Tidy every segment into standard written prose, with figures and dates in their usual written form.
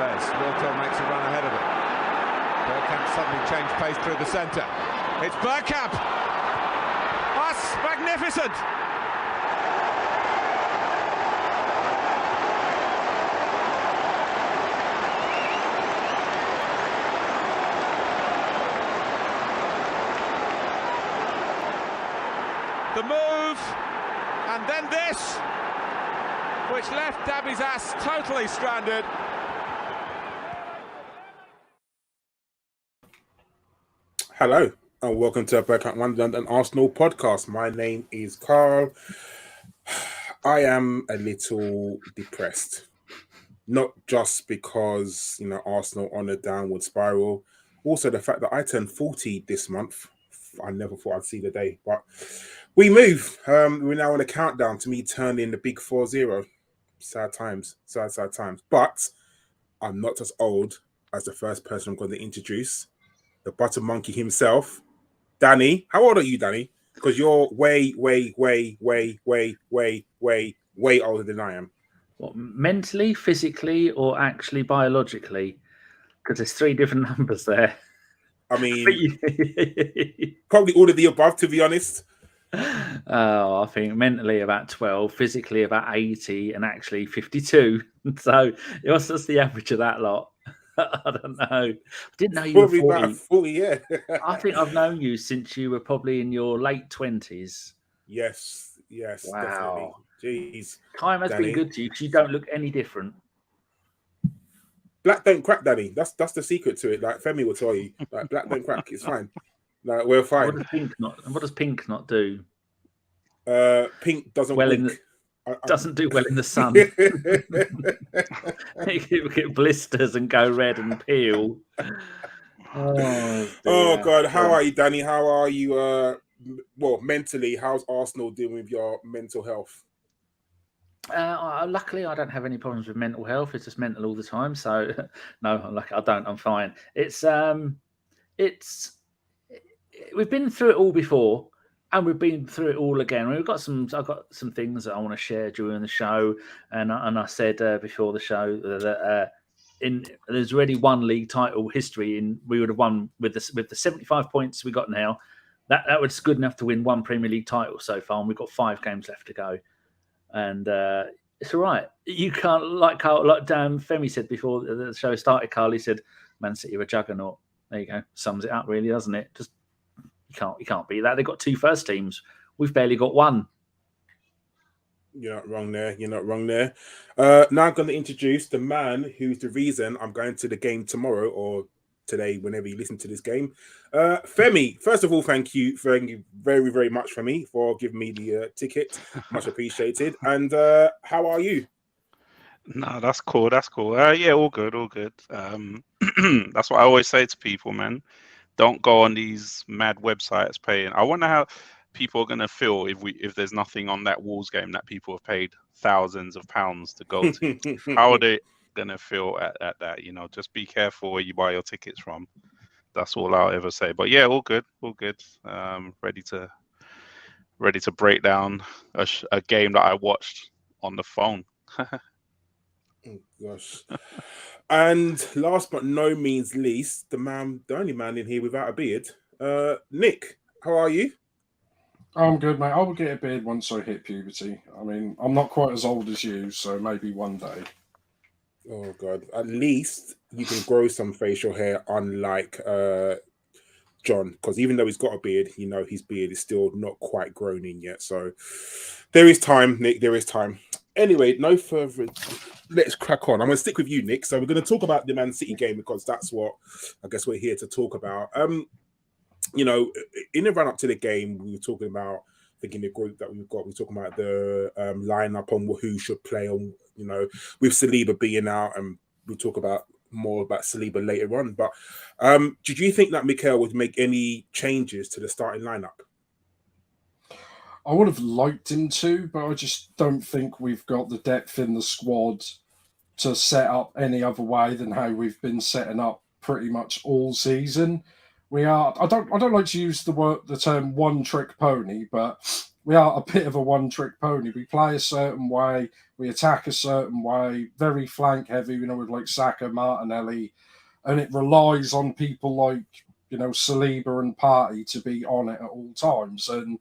Perez. Wilco makes a run ahead of it. Bergkamp suddenly changed pace through the centre. It's Bergkamp! That's magnificent! The move, and then this, which left Dabby's ass totally stranded. Hello, and welcome to Bergkamp Wonderland and Arsenal podcast. My name is Karl. I am a little depressed, not just because, Arsenal on a downward spiral, also the fact that I turned 40 this month. I never thought I'd see the day, but we move. We're now on a countdown to me turning the big 4-0. Sad times. But I'm not as old as the first person I'm going to introduce, the butter monkey himself, Danny. How old are you, Danny? Because you're way older than I am. What, mentally, physically, or actually biologically? Because there's three different numbers there. I mean, probably all of the above, to be honest. I think mentally about 12, physically about 80, and actually 52. So what's the average of that lot? I don't know. I didn't know you probably were 40. About 40, yeah. I think I've known you since you were probably in your late 20s. Yes, wow. Definitely. Jeez. Time has been good to you because you don't look any different. Black don't crack, Danny. That's the secret to it. Like Femi will tell you. Like black don't crack. It's fine. Like we're fine. What does pink not do? Pink doesn't doesn't do well in the sun. You get blisters and go red and peel. Oh God, how are you, Danny? How are you? Mentally, how's Arsenal dealing with your mental health? Luckily, I don't have any problems with mental health. It's just mental all the time. So, no, I don't. I'm fine. We've been through it all before, and we've been through it all again. I've got some things that I want to share during the show, and I said before the show that there's already one league title history, and we would have won with the 75 points we got now. That was good enough to win one Premier League title so far, and we've got 5 games left to go. And it's all right. You can't, like Femi said before the show started, Karl, he said, Man City are a juggernaut. There you go. Sums it up, really, doesn't it? Just you can't beat that. They've got 2 first teams. We've barely got 1. You're not wrong there. Now I'm going to introduce the man who's the reason I'm going to the game tomorrow or today, whenever you listen to this game. Femi, first of all, thank you very, very much, Femi, for giving me the ticket. Much appreciated. And how are you? No, that's cool. Yeah, all good. That's what I always say to people, man. Don't go on these mad websites paying. I wonder how people are going to feel if there's nothing on that Wolves game that people have paid thousands of pounds to go to. How are they going to feel at that? Just be careful where you buy your tickets from. That's all I'll ever say. But yeah, all good. Ready to break down a game that I watched on the phone. Oh gosh. And last but no means least, the only man in here without a beard, Nick. How are you? I'm good, mate. I will get a beard once I hit puberty. I mean, I'm not quite as old as you, so maybe one day. Oh God! At least you can grow some facial hair, unlike John, because even though he's got a beard, his beard is still not quite grown in yet. So there is time, Nick. There is time. Anyway, no further. Let's crack on. I'm going to stick with you, Nick. So we're going to talk about the Man City game because that's what I guess we're here to talk about. In the run up to the game, we were talking about. I think in the group that we've got, we're talking about the lineup on who should play on. With Saliba being out, and we'll talk more about Saliba later on. But did you think that Mikel would make any changes to the starting lineup? I would have liked him to, but I just don't think we've got the depth in the squad to set up any other way than how we've been setting up pretty much all season. We are. I don't like to use the term one trick pony, but we are a bit of a one-trick pony. We play a certain way, we attack a certain way, very flank heavy, with like Saka, Martinelli, and it relies on people like, Saliba and Partey to be on it at all times. And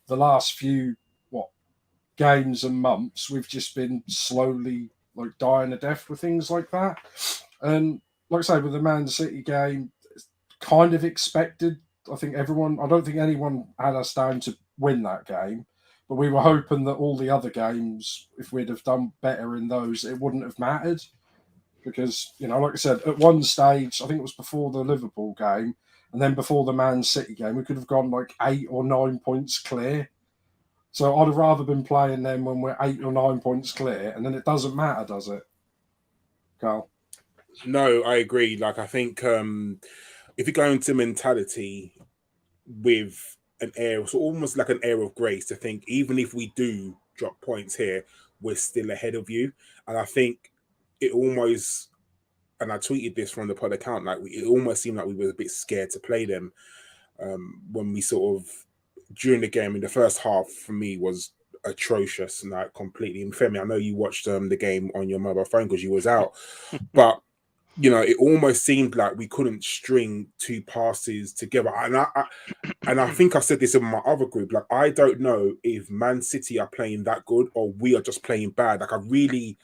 the last few games and months, we've just been slowly like dying a death with things like that. And like I say, with the Man City game, it's kind of expected. I don't think anyone had us down to win that game, but we were hoping that all the other games, if we'd have done better in those, it wouldn't have mattered. Because, like I said, at one stage, I think it was before the Liverpool game, and then before the Man City game, we could have gone like 8 or 9 points clear. So I'd have rather been playing them when we're 8 or 9 points clear, and then it doesn't matter, does it, Karl? No, I agree. Like, I think if you go into mentality with an air, so almost like an air of grace, to think even if we do drop points here, we're still ahead of you. And I think it almost, and I tweeted this from the pod account, like it almost seemed like we were a bit scared to play them when we sort of, during the game in the first half, for me was atrocious, like completely. And Femi, I know you watched the game on your mobile phone because you was out, but it almost seemed like we couldn't string 2 passes together. And I think I said this in my other group. Like, I don't know if Man City are playing that good or we are just playing bad. Like, I really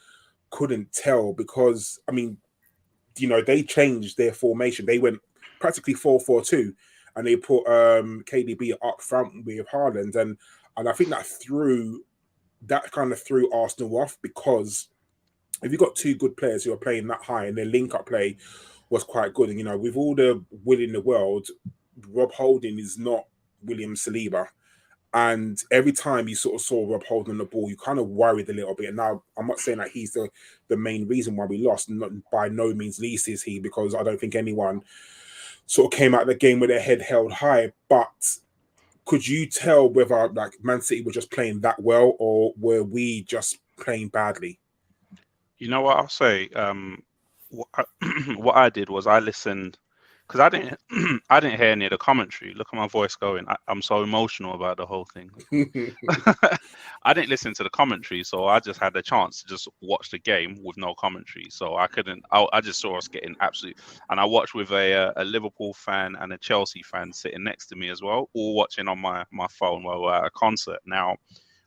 couldn't tell because, I mean, they changed their formation. They went practically 4-4-2, and they put KDB up front with Haaland, and I think that kind of threw Arsenal off, because if you've got 2 good players who are playing that high and their link-up play was quite good, and with all the will in the world, Rob Holding is not William Saliba. And every time you sort of saw Rob Holding the ball, you kind of worried a little bit. And now I'm not saying that he's the main reason why we lost. Not by no means least is he, because I don't think anyone sort of came out of the game with their head held high. But could you tell whether like Man City were just playing that well, or were we just playing badly? You know what I'll say? What I did was I listened, because I didn't hear any of the commentary. Look at my voice going. I'm so emotional about the whole thing. I didn't listen to the commentary, so I just had the chance to just watch the game with no commentary. So I couldn't. I just saw us getting absolute. And I watched with a Liverpool fan and a Chelsea fan sitting next to me as well, all watching on my phone while we're at a concert. Now,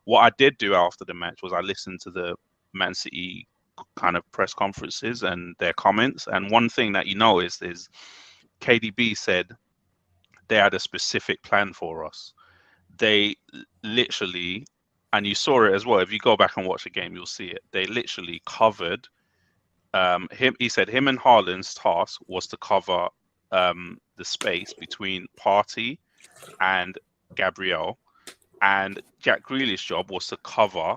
what I did do after the match was I listened to the Man City kind of press conferences and their comments. And one thing that is KDB said they had a specific plan for us. They literally, and you saw it as well, if you go back and watch the game, you'll see it. They literally covered him. He said him and Haaland's task was to cover the space between Partey and Gabriel, and Jack Grealish's job was to cover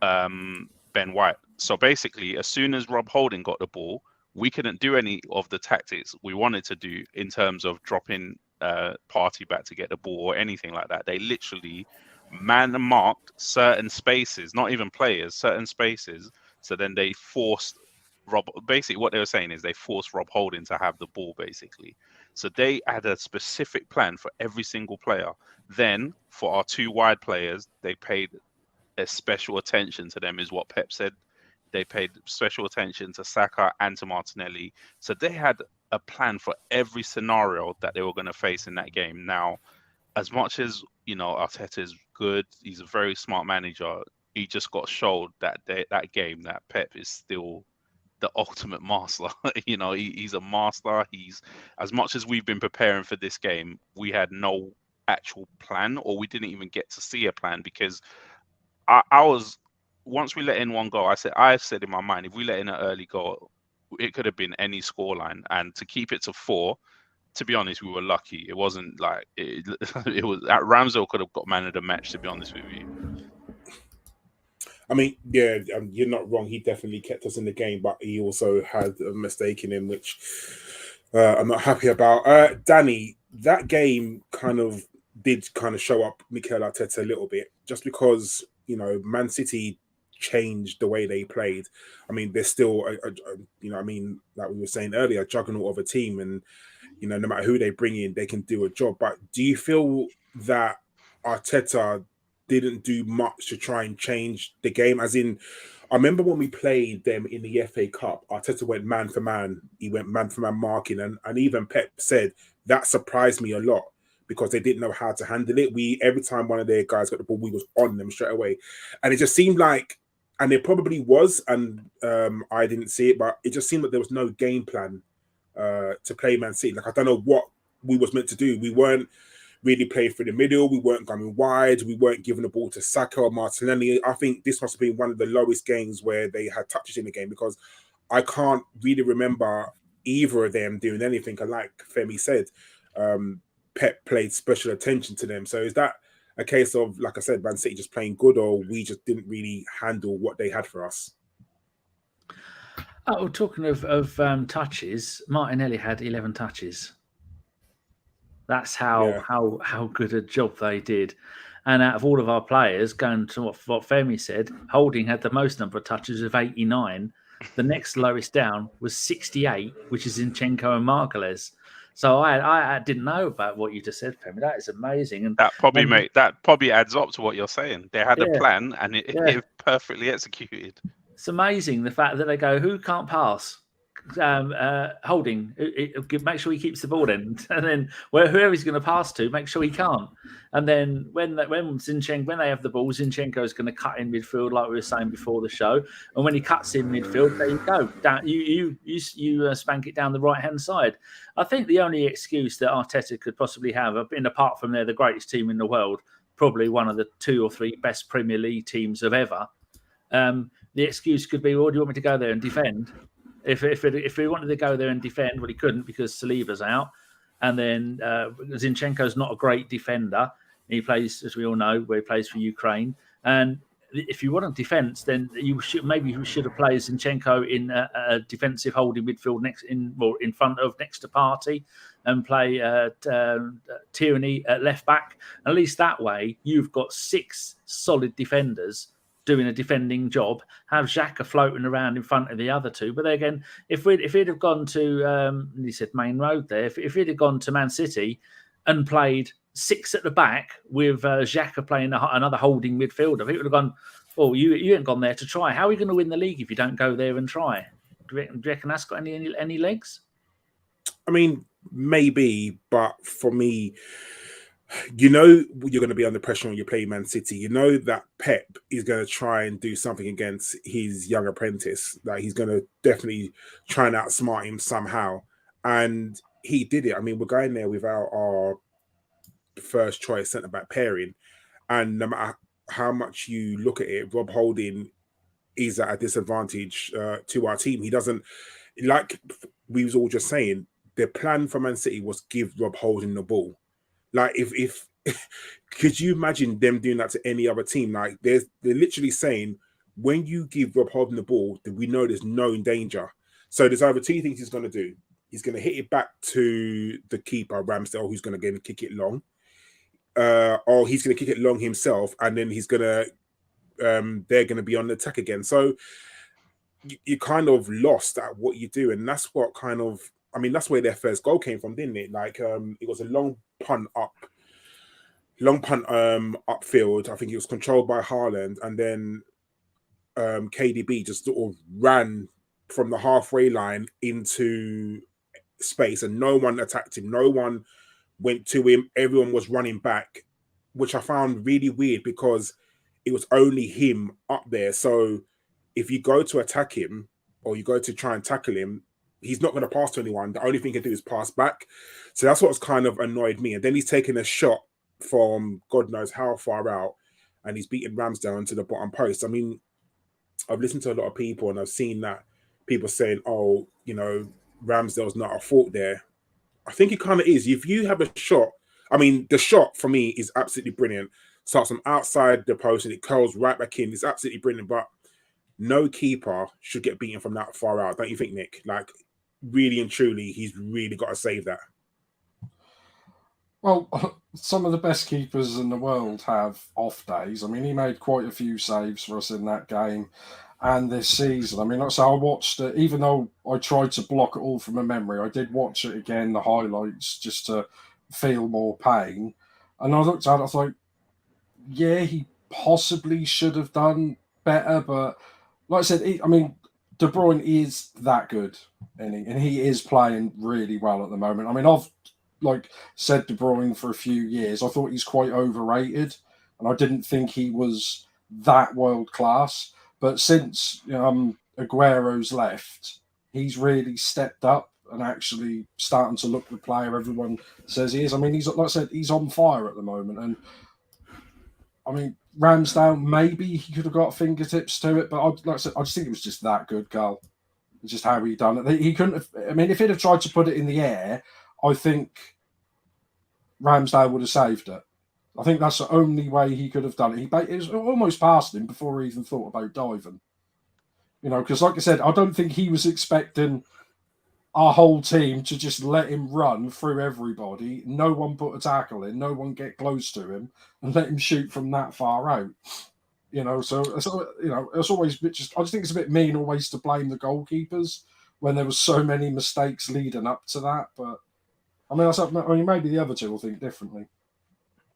Ben White. So basically, as soon as Rob Holding got the ball, we couldn't do any of the tactics we wanted to do in terms of dropping Partey back to get the ball or anything like that. They literally man-marked certain spaces, not even players, certain spaces. So then they forced basically what they were saying is they forced Rob Holding to have the ball, basically. So they had a specific plan for every single player. Then for our 2 wide players, they paid a special attention to them, is what Pep said. They paid special attention to Saka and to Martinelli. So they had a plan for every scenario that they were going to face in that game. Now, as much as, Arteta is good, he's a very smart manager, he just got showed that game that Pep is still the ultimate master. He's a master. He's, as much as we've been preparing for this game, we had no actual plan, or we didn't even get to see a plan, because I was, once we let in 1 goal, I said in my mind, if we let in an early goal, it could have been any scoreline. And to keep it to 4, to be honest, we were lucky. It wasn't like it was. Ramsdale could have got man of the match, to be honest with you. I mean, yeah, you're not wrong. He definitely kept us in the game, but he also had a mistake in him, which I'm not happy about. Danny, that game did show up Mikel Arteta a little bit, just because Man City changed the way they played. I mean, they're still, like we were saying earlier, a juggernaut of a team, and no matter who they bring in, they can do a job. But do you feel that Arteta didn't do much to try and change the game. As in, I remember when we played them in the FA Cup, Arteta went man for man. He went man for man marking, and even Pep said that surprised me a lot because they didn't know how to handle it. Every time one of their guys got the ball, we was on them straight away, and it just seemed like, and there probably was, and I didn't see it, but it just seemed like there was no game plan to play Man City. Like, I don't know what we was meant to do. We weren't really playing through the middle. We weren't going wide. We weren't giving the ball to Saka or Martinelli. I think this must have been one of the lowest games where they had touches in the game, because I can't really remember either of them doing anything. And like Femi said, Pep played special attention to them. So is that a case of, like I said, Man City just playing good, or we just didn't really handle what they had for us? Oh, talking of touches, Martinelli had 11 touches. That's how good a job they did. And out of all of our players, going to what Femi said, Holding had the most number of touches of 89. The next lowest down was 68, which is Zinchenko and Margules. So I didn't know about what you just said, Femi. That is amazing. And that probably adds up to what you're saying. They had a plan, and it perfectly executed. It's amazing the fact that they go, who can't pass? Holding, make sure he keeps the ball then, and then whoever he's going to pass to, make sure he can't. And then when they have the ball, Zinchenko is going to cut in midfield, like we were saying before the show. And when he cuts in midfield, there you go. You spank it down the right hand side. I think the only excuse that Arteta could possibly have, apart from they're the greatest team in the world, probably one of the 2 or 3 best Premier League teams of ever. The excuse could be, well, do you want me to go there and defend? If he wanted to go there and defend, well, he couldn't because Saliba's out. And then Zinchenko's not a great defender. He plays, as we all know, where he plays for Ukraine. And if you want a defence, then you should have played Zinchenko in a defensive holding midfield next to Partey, and play Tierney at left back. At least that way, you've got 6 solid defenders doing a defending job, have Xhaka floating around in front of the other 2. But then again, if he'd have gone to, he said Main Road there, if he'd have gone to Man City and played 6 at the back with Xhaka playing another holding midfielder, he would have gone, oh, you ain't gone there to try. How are you going to win the league if you don't go there and try? Do you reckon that's got any legs? I mean, maybe, but for me, you know you're going to be under pressure when you play Man City. You know that Pep is going to try and do something against his young apprentice. Like, he's going to definitely try and outsmart him somehow. And he did it. I mean, we're going there without our first choice centre-back pairing. And no matter how much you look at it, Rob Holding is at a disadvantage to our team. He doesn't, like we was all just saying, the plan for Man City was give Rob Holding the ball. Like, if could you imagine them doing that to any other team? Like, they're literally saying, when you give Rob Holding the ball, then we know there's no danger. So there's either 2 things he's going to do. He's going to hit it back to the keeper, Ramsdale, who's going to again kick it long. Or he's going to kick it long himself, and then he's going to, they're going to be on the attack again. So you kind of lost at what you do. And that's what kind of, I mean, that's where their first goal came from, didn't it? Like, it was a long punt upfield. I think it was controlled by Haaland, and then KDB just sort of ran from the halfway line into space, and no one attacked him. No one went to him. Everyone was running back, which I found really weird because it was only him up there. So if you go to attack him or you go to try and tackle him, he's not going to pass to anyone. The only thing he can do is pass back. So that's what's kind of annoyed me. And then he's taken a shot from God knows how far out, and he's beaten Ramsdale into the bottom post. I mean, I've listened to a lot of people, and I've seen that people saying, oh, you know, Ramsdale's not at fault there. I think it kind of is. If you have a shot, I mean, the shot for me is absolutely brilliant. Starts from outside the post and it curls right back in. It's absolutely brilliant, but no keeper should get beaten from that far out. Don't you think, Nick? Like, really and truly, he's really got to save that. Well, some of the best keepers in the world have off days. I mean, he made quite a few saves for us in that game and this season. I mean, so I watched it, even though I tried to block it all from my memory, I did watch it again, the highlights, just to feel more pain. And I looked at it, I was like, yeah, he possibly should have done better, but like I said, De Bruyne is that good, and he is playing really well at the moment. I mean, I've said De Bruyne for a few years. I thought he's quite overrated, and I didn't think he was that world class. But since Aguero's left, he's really stepped up and actually starting to look the player everyone says he is. I mean, he's like I said, he's on fire at the moment, and I mean, Ramsdale, maybe he could have got fingertips to it, but like I said, I just think it was just that good, Karl. It's just how he done it. He couldn't have. I mean, if he'd have tried to put it in the air, I think Ramsdale would have saved it. I think that's the only way he could have done it. It was almost past him before he even thought about diving. Because like I said, I don't think he was expecting our whole team to just let him run through everybody. No one put a tackle in, no one get close to him, and let him shoot from that far out. So it's always I just think it's a bit mean always to blame the goalkeepers when there was so many mistakes leading up to that. But I mean, maybe the other two will think differently.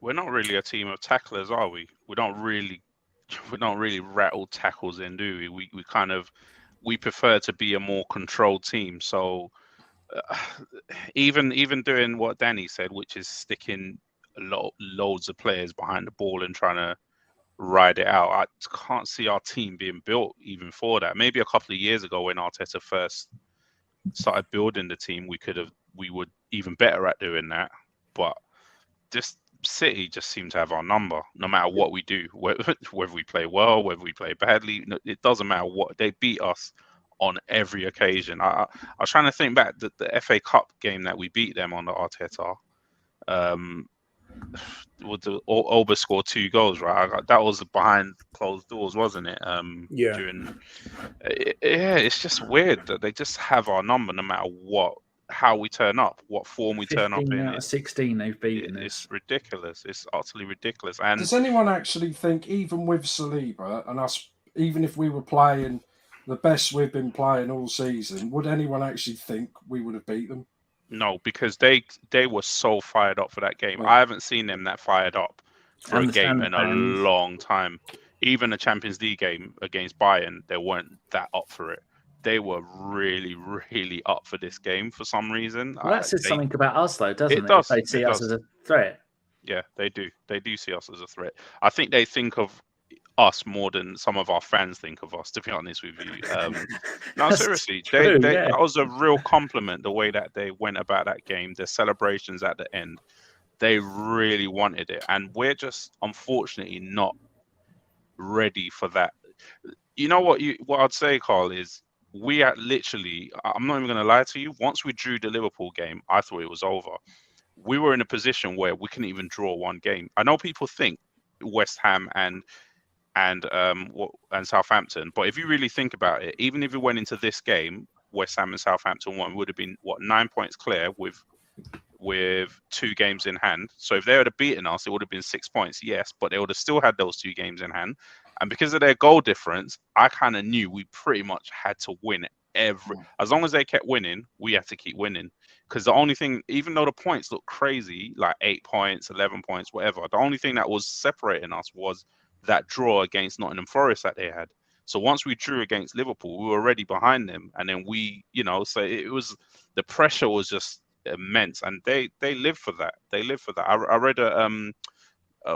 We're not really a team of tacklers, are we? We don't really rattle tackles in, do we? We prefer to be a more controlled team. So even doing what Danny said, which is sticking loads of players behind the ball and trying to ride it out, I can't see our team being built even for that. Maybe a couple of years ago when Arteta first started building the team, we would even better at doing that. But this City just seem to have our number no matter what we do, whether we play well, whether we play badly. It doesn't matter what. They beat us on every occasion. I was trying to think back the FA Cup game that we beat them on the Arteta. Oba scored 2 goals, right? That was behind closed doors, wasn't it? Yeah. It's just weird that they just have our number no matter how we turn up, what form we turn up in. 15 out of 16 they've beaten. It's ridiculous. It's utterly ridiculous. And does anyone actually think, even with Saliba and us, even if we were playing the best we've been playing all season, would anyone actually think we would have beat them? No, because they were so fired up for that game. I haven't seen them that fired up for a game in a long time. Even a Champions League game against Bayern, they weren't that up for it. They were really, really up for this game for some reason. Well, that says something about us, though, doesn't it? It does. They see us as a threat. Yeah, they do. They do see us as a threat. I think they think of us more than some of our fans think of us, to be honest with you. No, seriously. That was a real compliment, the way that they went about that game, the celebrations at the end. They really wanted it. And we're just, unfortunately, not ready for that. You know what I'd say, Karl, is we are literally, I'm not even going to lie to you, once we drew the Liverpool game, I thought it was over. We were in a position where we couldn't even draw one game. I know people think West Ham and Southampton, but if you really think about it, even if we went into this game, West Ham and Southampton won, would have been 9 points clear with 2 games in hand. So if they would have beaten us, it would have been 6 points, yes, but they would have still had those 2 games in hand. And because of their goal difference, I kind of knew we pretty much had to win as long as they kept winning, we had to keep winning. Because the only thing, even though the points look crazy, like 8 points, 11 points, whatever, the only thing that was separating us was that draw against Nottingham Forest that they had. So once we drew against Liverpool, we were already behind them. And then so it was, the pressure was just immense. And they live for that. They live for that. I read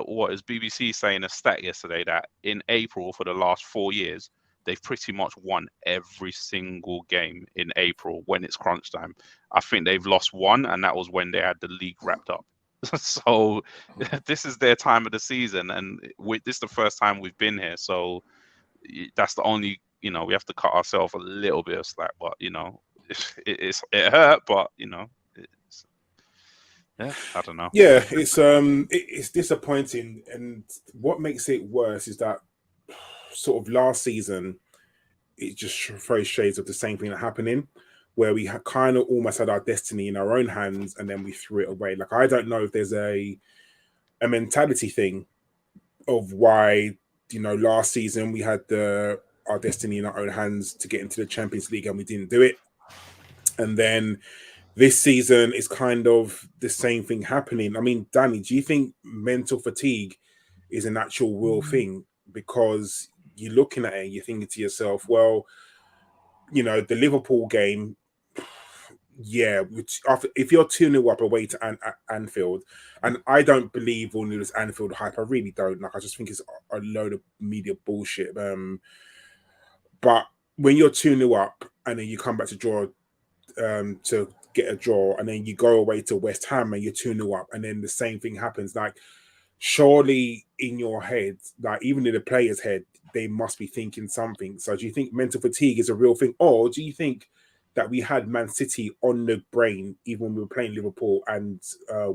what is BBC saying a stat yesterday that in April for the last 4 years, they've pretty much won every single game in April when it's crunch time. I think they've lost 1, and that was when they had the league wrapped up. So this is their time of the season, and this is the first time we've been here. So that's the only, we have to cut ourselves a little bit of slack. But it hurt, but I don't know. Yeah, it's disappointing, and what makes it worse is that sort of last season, it just throws shades of the same thing that happening, where we kind of almost had our destiny in our own hands, and then we threw it away. Like, I don't know if there's a mentality thing of why, last season we had our destiny in our own hands to get into the Champions League and we didn't do it. And then this season is kind of the same thing happening. I mean, Danny, do you think mental fatigue is an actual real thing, because you're looking at it and you're thinking to yourself, well, you know, the Liverpool game, yeah, if you're 2-0 up away to Anfield, and I don't believe all this Anfield hype, I really don't. Like, I just think it's a load of media bullshit. But when you're 2-0 up and then you come back to draw, to get a draw, and then you go away to West Ham and you're 2-0 up, and then the same thing happens, like, surely in your head, like even in the player's head, they must be thinking something. So do you think mental fatigue is a real thing, or do you think that we had Man City on the brain even when we were playing Liverpool and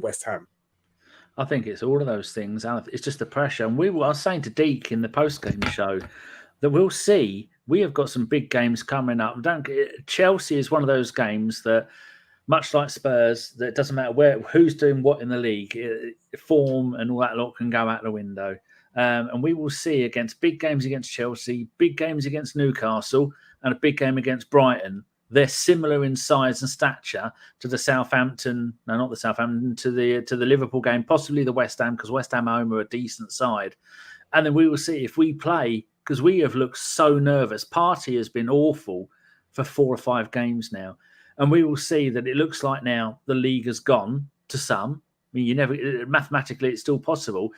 West Ham? I think it's all of those things. It's just the pressure. And I was saying to Deke in the post-game show that we'll see. We have got some big games coming up. Chelsea is one of those games that, much like Spurs, that it doesn't matter who's doing what in the league, form and all that lot can go out the window. And we will see against big games against Chelsea, big games against Newcastle, and a big game against Brighton. They're similar in size and stature to the Southampton, no, not the Southampton, to the Liverpool game, possibly the West Ham, because West Ham home are a decent side. And then we will see if we play, because we have looked so nervous. Partey has been awful for 4 or 5 games now. And we will see that it looks like now the league has gone to some. I mean, mathematically, it's still possible.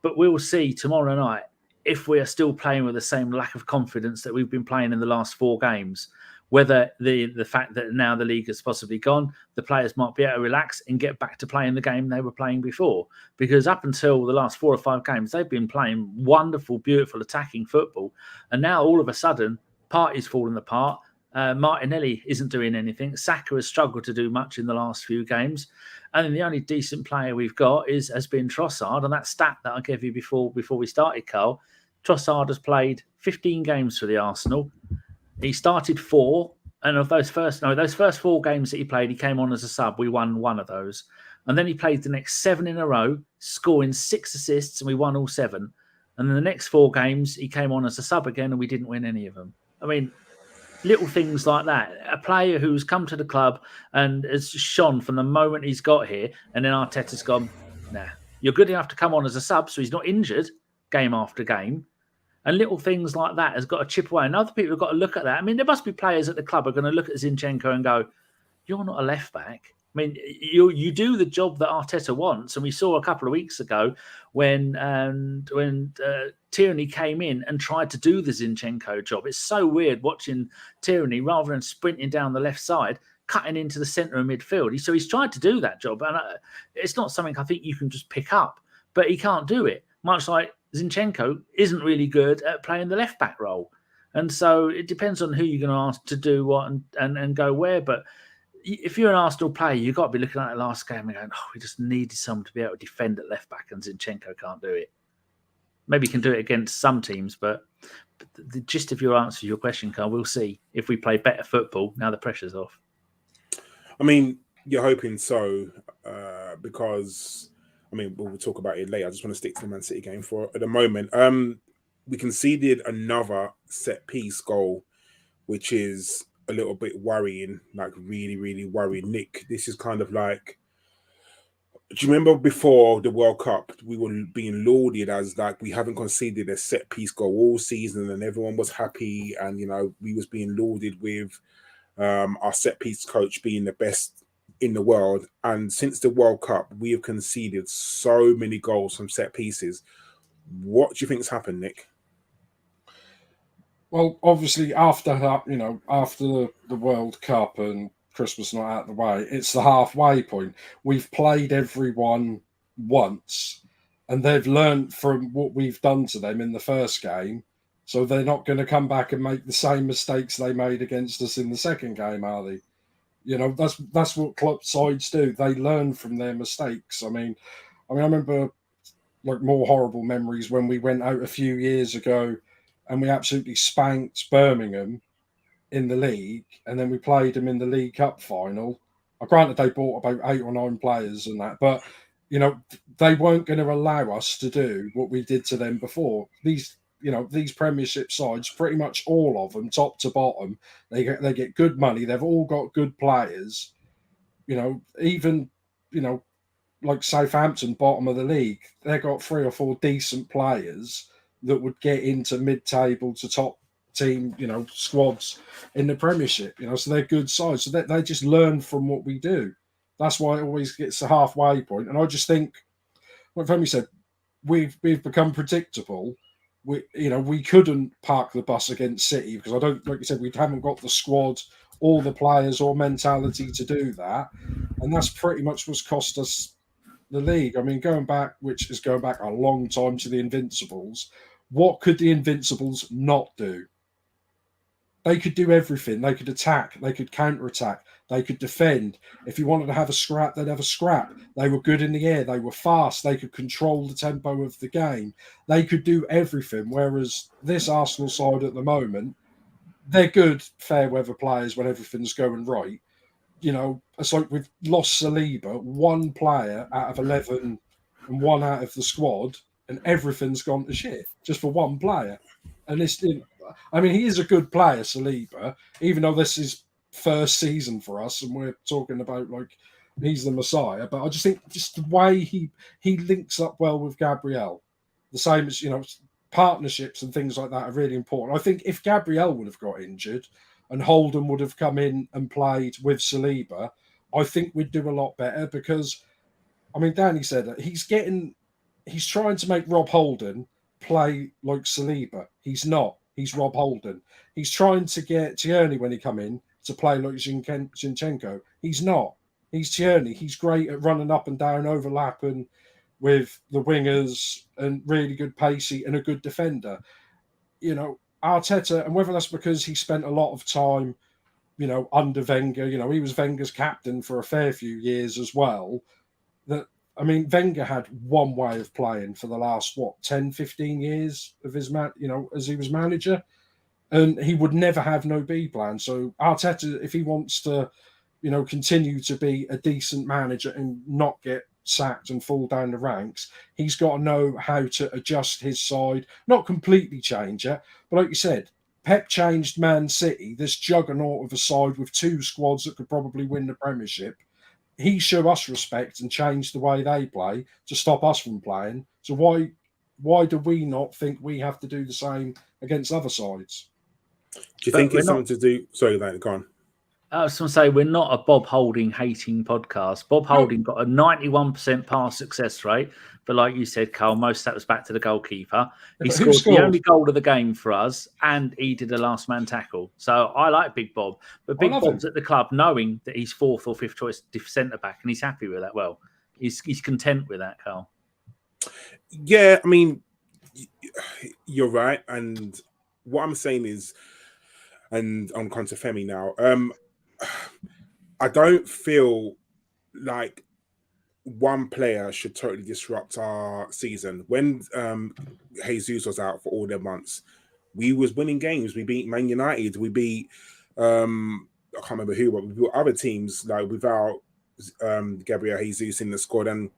But we will see tomorrow night if we are still playing with the same lack of confidence that we've been playing in the last 4 games. Whether the fact that now the league has possibly gone, the players might be able to relax and get back to playing the game they were playing before. Because up until the last 4 or 5 games, they've been playing wonderful, beautiful attacking football. And now all of a sudden, Partey's fallen apart. Martinelli isn't doing anything. Saka has struggled to do much in the last few games. And then the only decent player we've got has been Trossard. And that stat that I gave you before we started, Karl, Trossard has played 15 games for the Arsenal. He started 4, and of those first 4 games that he played, he came on as a sub. We won 1 of those. And then he played the next 7 in a row, scoring 6 assists, and we won all 7. And then the next 4 games, he came on as a sub again, and we didn't win any of them. I mean, little things like that. A player who's come to the club and has shone from the moment he's got here, and then Arteta's gone, nah, you're good enough to come on as a sub, so he's not injured game after game. And little things like that has got to chip away. And other people have got to look at that. I mean, there must be players at the club who are going to look at Zinchenko and go, you're not a left back. I mean, you do the job that Arteta wants. And we saw a couple of weeks ago when Tierney came in and tried to do the Zinchenko job. It's so weird watching Tierney, rather than sprinting down the left side, cutting into the centre of midfield. So he's tried to do that job. And it's not something I think you can just pick up. But he can't do it. Much like Zinchenko isn't really good at playing the left back role. And so it depends on who you're going to ask to do what and go where. But if you're an Arsenal player, you've got to be looking at that last game and going, oh, we just needed someone to be able to defend at left back, and Zinchenko can't do it. Maybe he can do it against some teams, but the gist of your answer to your question, Karl, we'll see if we play better football now the pressure's off. I mean, you're hoping so, because... I mean, we'll talk about it later. I just want to stick to the Man City game for at the moment. We conceded another set-piece goal, which is a little bit worrying, like really, really worrying. Nick, this is kind of like... Do you remember before the World Cup, we were being lauded as like we haven't conceded a set-piece goal all season, and everyone was happy, and, you know, we was being lauded with our set-piece coach being the best in the world. And since the World Cup, we have conceded so many goals from set pieces. What do you think's happened, Nick? Well, obviously after the World Cup and Christmas not out of the way, it's the halfway point. We've played everyone once, and they've learned from what we've done to them in the first game, so they're not going to come back and make the same mistakes they made against us in the second game, are they? You know, that's what club sides do. They learn from their mistakes. I mean, I remember like more horrible memories when we went out a few years ago and we absolutely spanked Birmingham in the league, and then we played them in the League Cup final. Granted, they bought about 8 or 9 players and that, but you know, they weren't going to allow us to do what we did to them before. These Premiership sides, pretty much all of them, top to bottom, they get good money. They've all got good players. You know, even, you know, like Southampton, bottom of the league, they've got 3 or 4 decent players that would get into mid-table to top team, squads in the Premiership. So they're good sides. So they just learn from what we do. That's why it always gets a halfway point. And I just think, like Femi said, we've become predictable. We couldn't park the bus against City because like you said, we haven't got the squad, all the players or mentality to do that. And that's pretty much what's cost us the league. I mean, going back a long time to the Invincibles, what could the Invincibles not do? They could do everything. They could attack. They could counter-attack. They could defend. If you wanted to have a scrap, they'd have a scrap. They were good in the air. They were fast. They could control the tempo of the game. They could do everything. Whereas this Arsenal side at the moment, they're good fair weather players when everything's going right. It's like we've lost Saliba, 1 player out of 11 and 1 out of the squad, and everything's gone to shit just for 1 player. And he is a good player, Saliba, even though this is first season for us and we're talking about like he's the Messiah. But I just think just the way he links up well with Gabriel, the same as, partnerships and things like that are really important. I think if Gabriel would have got injured and Holden would have come in and played with Saliba, I think we'd do a lot better because, Danny said that he's trying to make Rob Holden play like Saliba. He's not. He's Rob Holden. He's trying to get Tierney when he come in to play like Zinchenko. He's not. He's Tierney. He's great at running up and down, overlapping with the wingers and really good pacey and a good defender. Arteta, and whether that's because he spent a lot of time, under Wenger, he was Wenger's captain for a fair few years as well. Wenger had one way of playing for the last, 10, 15 years of his as he was manager. And he would never have no B plan. So Arteta, if he wants to, continue to be a decent manager and not get sacked and fall down the ranks, he's got to know how to adjust his side, not completely change it. But like you said, Pep changed Man City, this juggernaut of a side with 2 squads that could probably win the Premiership. He showed us respect and changed the way they play to stop us from playing. So why do we not think we have to do the same against other sides? Do you think it's something to do? Sorry, go on. I was going to say, we're not a Bob Holding hating podcast. Bob Holding got a 91% pass success rate. But like you said, Karl, most of that was back to the goalkeeper. He scored the only goal of the game for us, and he did a last man tackle. So I like Big Bob. But Big Bob's at the club knowing that he's 4th or 5th choice centre back, and he's happy with that. Well, he's content with that, Karl. Yeah, you're right. And what I'm saying is, and I'm coming to Femi now, I don't feel like one player should totally disrupt our season. When Jesus was out for all their months, we was winning games. We beat Man United. We beat I can't remember who, but we beat other teams like without Gabriel Jesus in the squad. And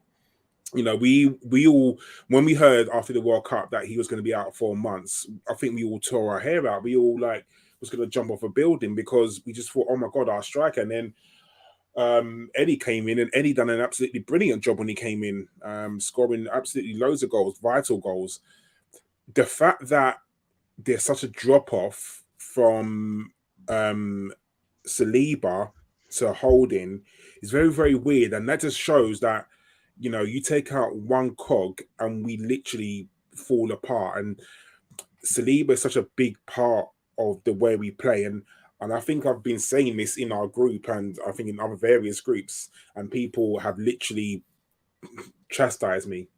we all, when we heard after the World Cup that he was going to be out 4 months, I think we all tore our hair out. We all was going to jump off a building because we just thought, oh my God, our striker. And then Eddie came in, and Eddie done an absolutely brilliant job when he came in, scoring absolutely loads of goals, vital goals. The fact that there's such a drop-off from Saliba to Holding is very, very weird. And that just shows that, you take out one cog and we literally fall apart. And Saliba is such a big part of the way we play. And I think I've been saying this in our group, and I think in other various groups, and people have literally chastised me.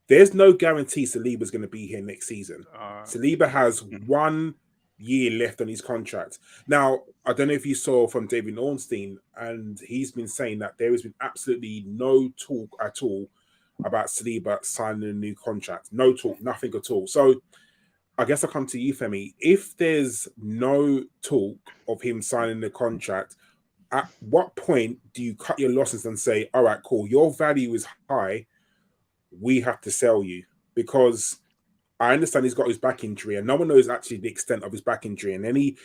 There's no guarantee Saliba's going to be here next season. Saliba has 1 year left on his contract. Now, I don't know if you saw from David Ornstein, and he's been saying that there has been absolutely no talk at all about Saliba signing a new contract. No talk, nothing at all. So I guess I'll come to you, Femi. If there's no talk of him signing the contract, at what point do you cut your losses and say, all right, cool, your value is high, we have to sell you? Because I understand he's got his back injury, and no one knows actually the extent of his back injury, and any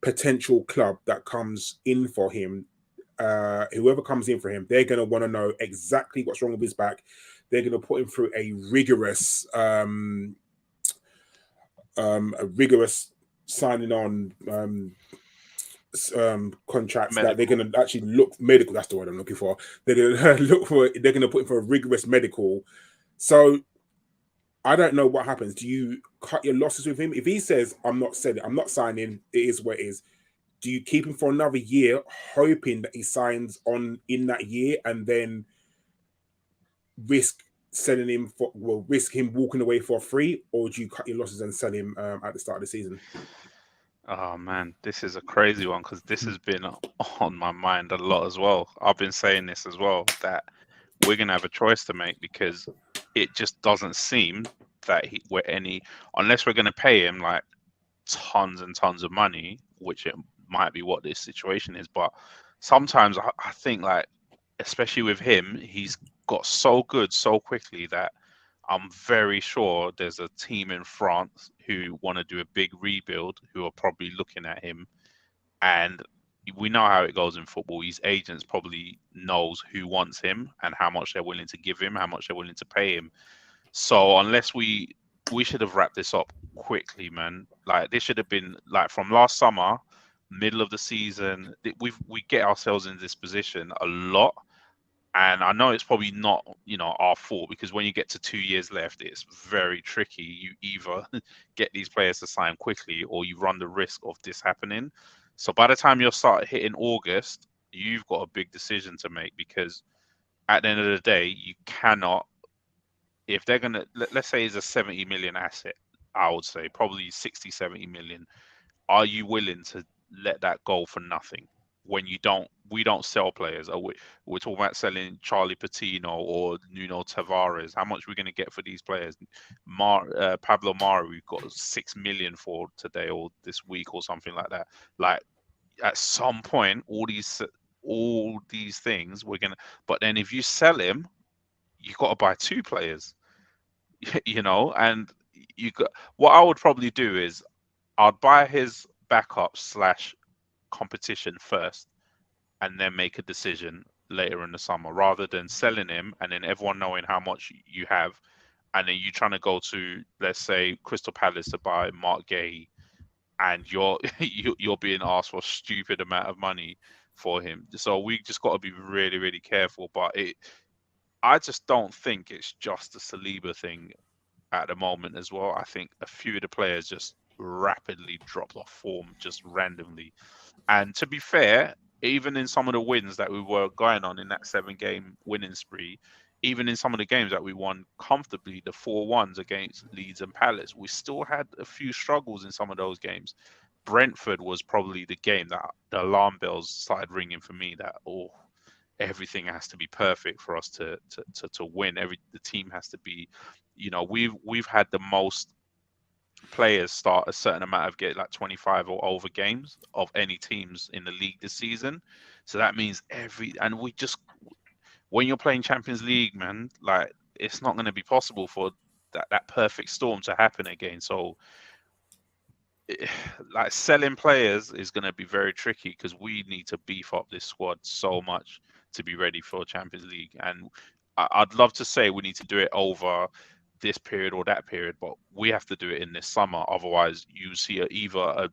potential club that comes in for him whoever comes in for him, they're going to want to know exactly what's wrong with his back. They're going to put him through a rigorous signing on contracts medical. that they're going to actually look medical. That's the word I'm looking for. They're going to They're going to put him for a rigorous medical. So I don't know what happens. Do you cut your losses with him? If he says, I'm not signing, it is what it is. Do you keep him for another year, hoping that he signs on in that year and then risk him walking away for free, or do you cut your losses and sell him at the start of the season? Oh man, this is a crazy one because this has been on my mind a lot as well. I've been saying this as well, that we're gonna have a choice to make because it just doesn't seem that unless we're gonna pay him like tons and tons of money, which it might be what this situation is. But sometimes I think, like, especially with him, he's got so good so quickly that I'm very sure there's a team in France who want to do a big rebuild who are probably looking at him. And we know how it goes in football. His agents probably knows who wants him and how much they're willing to give him, how much they're willing to pay him. So unless we should have wrapped this up quickly, man. Like, this should have been like from last summer, middle of the season. We get ourselves in this position a lot. And I know it's probably not, our fault, because when you get to 2 years left, it's very tricky. You either get these players to sign quickly or you run the risk of this happening. So by the time you start hitting August, you've got a big decision to make, because at the end of the day, you cannot, if they're going to, let's say it's a 70 million asset, I would say probably 60, 70 million. Are you willing to let that go for nothing? When we don't sell players. We're talking about selling Charlie Patino or Nuno Tavares. How much are we going to get for these players? Pablo Mari, we've got 6 million for today or this week or something like that. Like, at some point, all these things we're gonna. But then if you sell him, you got to buy 2 players. And what I would probably do is I'd buy his backup / competition first and then make a decision later in the summer, rather than selling him and then everyone knowing how much you have and then you trying to go to, let's say, Crystal Palace to buy Mark Gay, and you're being asked for a stupid amount of money for him. So we just got to be really, really careful. But I just don't think it's just a Saliba thing at the moment as well. I think a few of the players just rapidly dropped off form just randomly. And to be fair, even in some of the wins that we were going on in that 7-game winning spree, even in some of the games that we won comfortably, the 4-1s against Leeds and Palace, we still had a few struggles in some of those games. Brentford was probably the game that the alarm bells started ringing for me, that everything has to be perfect for us to win. The team has to be, we've had the most players start a certain amount of like 25 or over games of any teams in the league this season. So that means when you're playing Champions League, man, like, it's not going to be possible for that perfect storm to happen again. So like, selling players is going to be very tricky, because we need to beef up this squad so much to be ready for Champions League. And I'd love to say we need to do it over this period or that period, but we have to do it in this summer. Otherwise, you see either a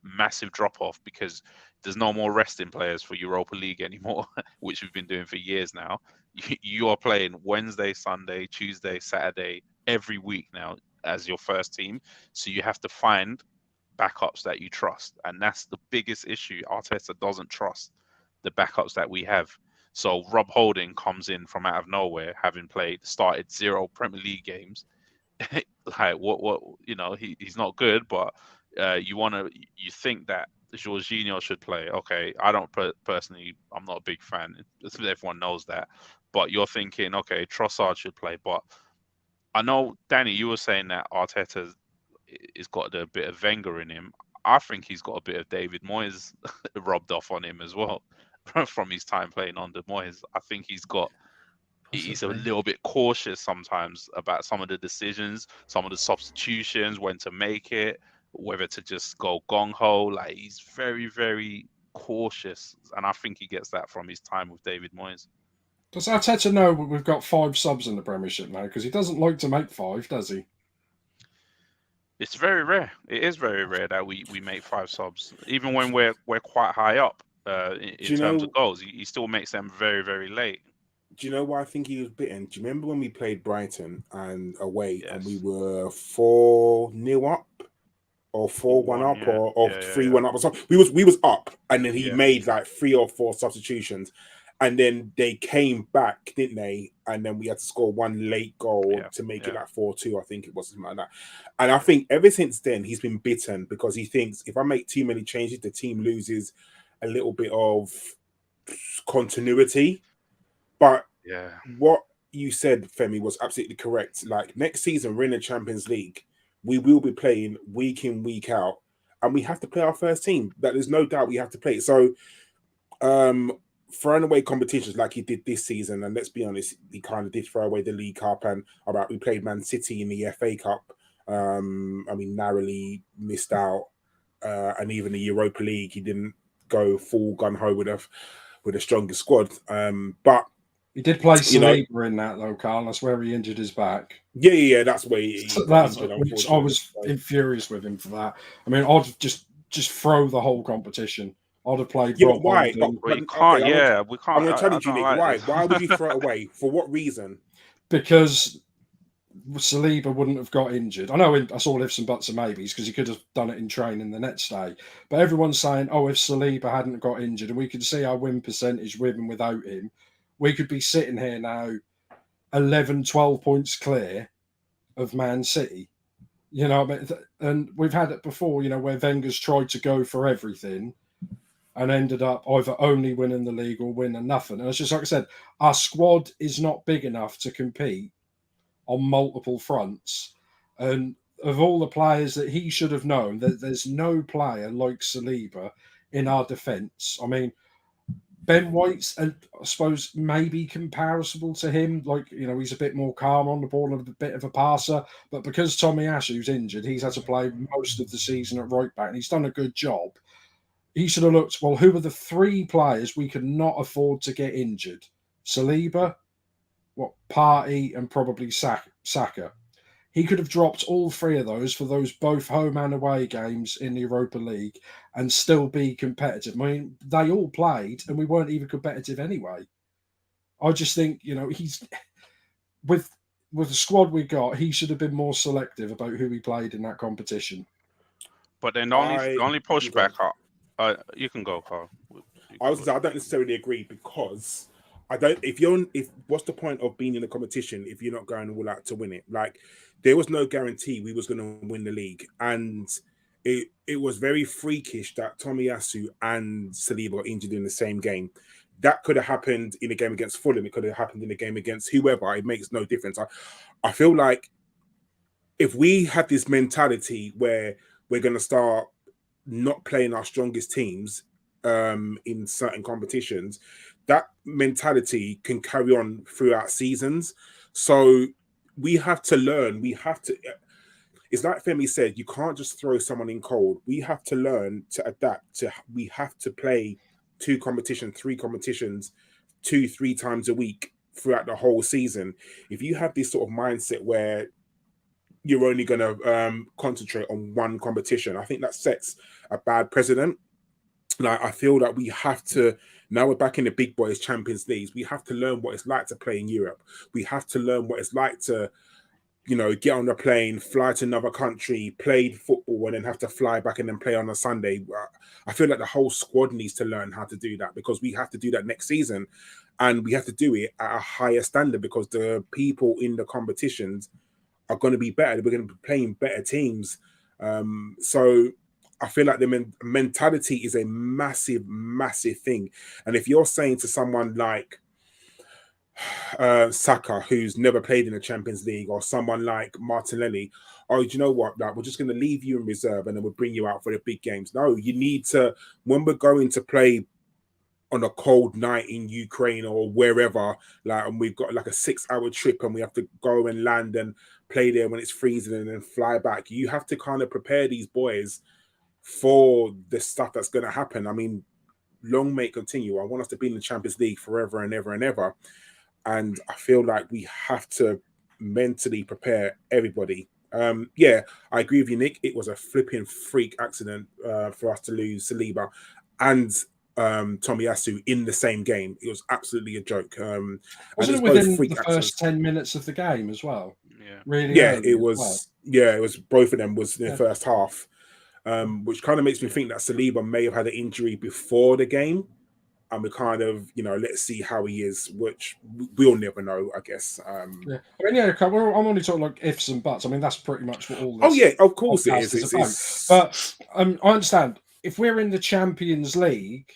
massive drop off, because there's no more resting players for Europa League anymore, which we've been doing for years now. You are playing Wednesday, Sunday, Tuesday, Saturday every week now as your first team. So you have to find backups that you trust, and that's the biggest issue. Arteta doesn't trust the backups that we have. So Rob Holding comes in from out of nowhere, having started 0 Premier League games. Like, what he's not good, but you think that Jorginho should play. Okay, I don't personally, I'm not a big fan. Everyone knows that, but you're thinking, okay, Trossard should play. But I know, Danny, you were saying that Arteta has got a bit of Wenger in him. I think he's got a bit of David Moyes rubbed off on him as well from his time playing under Moyes. I think he's a little bit cautious sometimes about some of the decisions, some of the substitutions, when to make it, whether to just go gung-ho. Like, he's very, very cautious, and I think he gets that from his time with David Moyes. Does Arteta know we've got 5 subs in the Premiership now? Because he doesn't like to make 5, does he? It's very rare. It is very rare that we make 5 subs, even when we're quite high up in terms of goals. He still makes them very, very late. Do you know why I think he was bitten? Do you remember when we played Brighton and away and we were 4-0 up? Or 4-1 up, or 3-1 up, or something. We was up, and then he made like 3 or 4 substitutions, and then they came back, didn't they? And then we had to score 1 late goal to make it like 4-2, I think it was, something like that. And I think ever since then he's been bitten because he thinks if I make too many changes, the team loses a little bit of continuity. But what you said, Femi, was absolutely correct. Like next season, we're in the Champions League. We will be playing week in, week out, and we have to play our first team. That there's no doubt we have to play. So, throwing away competitions like he did this season, and let's be honest, he kind of did throw away the League Cup, and we played Man City in the FA Cup. Narrowly missed out, and even the Europa League, he didn't go full gun ho with the strongest squad. But he did play Saliba in that though, Karl. That's where he injured his back. Yeah. That's where he which I was furious with him for that. I mean, I'd just throw the whole competition. I'd have played. Yeah, but why? But you can't. We can't. I'm going to challenge you, Nick. Why? Why would you throw it away? For what reason? Because Saliba wouldn't have got injured. I know I saw ifs and buts and maybes because he could have done it in training the next day. But everyone's saying, oh, if Saliba hadn't got injured and we could see our win percentage with and without him, we could be sitting here now 11, 12 points clear of Man City. You know, and we've had it before, you know, where Wenger's tried to go for everything and ended up either only winning the league or winning nothing. And it's just like I said, our squad is not big enough to compete on multiple fronts. And of all the players that he should have known, that there's no player like Saliba in our defence. I mean, Ben White's, I suppose, maybe comparable to him. Like, you know, he's a bit more calm on the ball and a bit of a passer. But because Tomiyasu's injured, he's had to play most of the season at right back, and he's done a good job. He should have looked, well, who are the 3 players we could not afford to get injured? Saliba, Partey, and probably Saka. He could have dropped all 3 of those for those both home and away games in the Europa League and still be competitive. I mean, they all played and we weren't even competitive anyway. I just think, you know, he's with the squad we got, he should have been more selective about who he played in that competition. But then the only pushback, you can go, Karl. I don't necessarily agree because if what's the point of being in a competition if you're not going all out to win it? Like, there was no guarantee we was going to win the league, and it was very freakish that Tomiyasu and Saliba got injured in the same game. That could have happened in a game against Fulham. It could have happened in a game against whoever. It makes no difference. I feel like if we had this mentality where we're going to start not playing our strongest teams in certain competitions, that mentality can carry on throughout seasons. So we have to learn. It's like Femi said, you can't just throw someone in cold. We have to learn to adapt. We have to play 3 competitions, 2-3 times a week throughout the whole season. If you have this sort of mindset where you're only going to concentrate on one competition, I think that sets a bad precedent. Like, I feel that we have to, now we're back in the big boys Champions Leagues, we have to learn what it's like to play in Europe. We have to learn what it's like to, you know, get on the plane, fly to another country, play football, and then have to fly back and then play on a Sunday. I feel like the whole squad needs to learn how to do that, because we have to do that next season, and we have to do it at a higher standard because the people in the competitions are going to be better. We're going to be playing better teams. So I feel like the mentality is a massive, massive thing. And if you're saying to someone like Saka, who's never played in the Champions League, or someone like Martinelli, oh, do you know what? Like, we're just going to leave you in reserve and then we'll bring you out for the big games. No, you need to, when we're going to play on a cold night in Ukraine or wherever, like, and we've got like a 6-hour trip and we have to go and land and play there when it's freezing and then fly back, you have to kind of prepare these boys for the stuff that's going to happen. I mean, long may it continue. I want us to be in the Champions League forever and ever and ever. And I feel like we have to mentally prepare everybody. Yeah, I agree with you, Nick. It was a flipping freak accident for us to lose Saliba and Tomiyasu in the same game. It was absolutely a joke. Wasn't it within the first 10 minutes of the game as well? Yeah. Really? Yeah, it was. Well. Yeah, it was. Both of them was in the first half, which kind of makes me think that Saliba may have had an injury before the game, and we kind of, let's see how he is, which we'll never know, I guess. Yeah, I mean, I'm only talking like ifs and buts. I mean, that's pretty much what all this. Oh yeah, of course it is. But I understand if we're in the Champions League,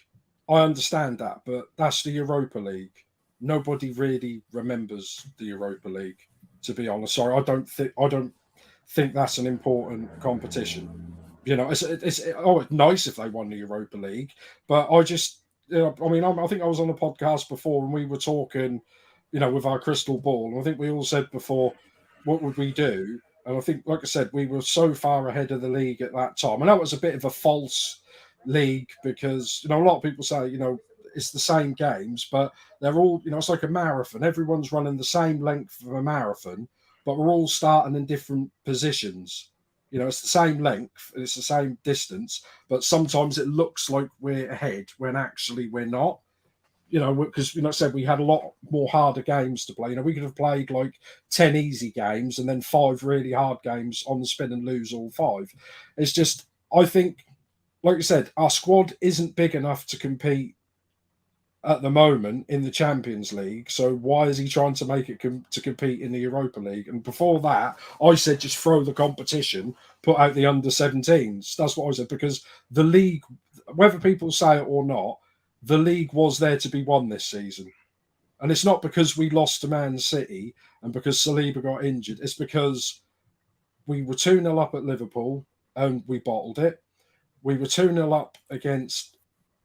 I understand that, but that's the Europa League. Nobody really remembers the Europa League, to be honest. Sorry, I don't think that's an important competition. It's nice if they won the Europa League, but I just. I think I was on a podcast before and we were talking, with our crystal ball. And I think we all said before, what would we do? And I think, like I said, we were so far ahead of the league at that time. And that was a bit of a false league because, a lot of people say, it's the same games, but they're all, it's like a marathon. Everyone's running the same length of a marathon, but we're all starting in different positions. It's the same length, it's the same distance, but sometimes it looks like we're ahead when actually we're not. Because, like I said, we had a lot more harder games to play. We could have played like 10 easy games and then 5 really hard games on the spin and lose all 5. It's just, I think, like you said, our squad isn't big enough to compete at the moment in the Champions League. So why is he trying to make it to compete in the Europa League? And before that, I said just throw the competition, put out the under-17s. That's what I said, because the league, whether people say it or not, the league was there to be won this season. And it's not because we lost to Man City and because Saliba got injured. It's because we were 2-0 up at Liverpool and we bottled it. We were 2-0 up against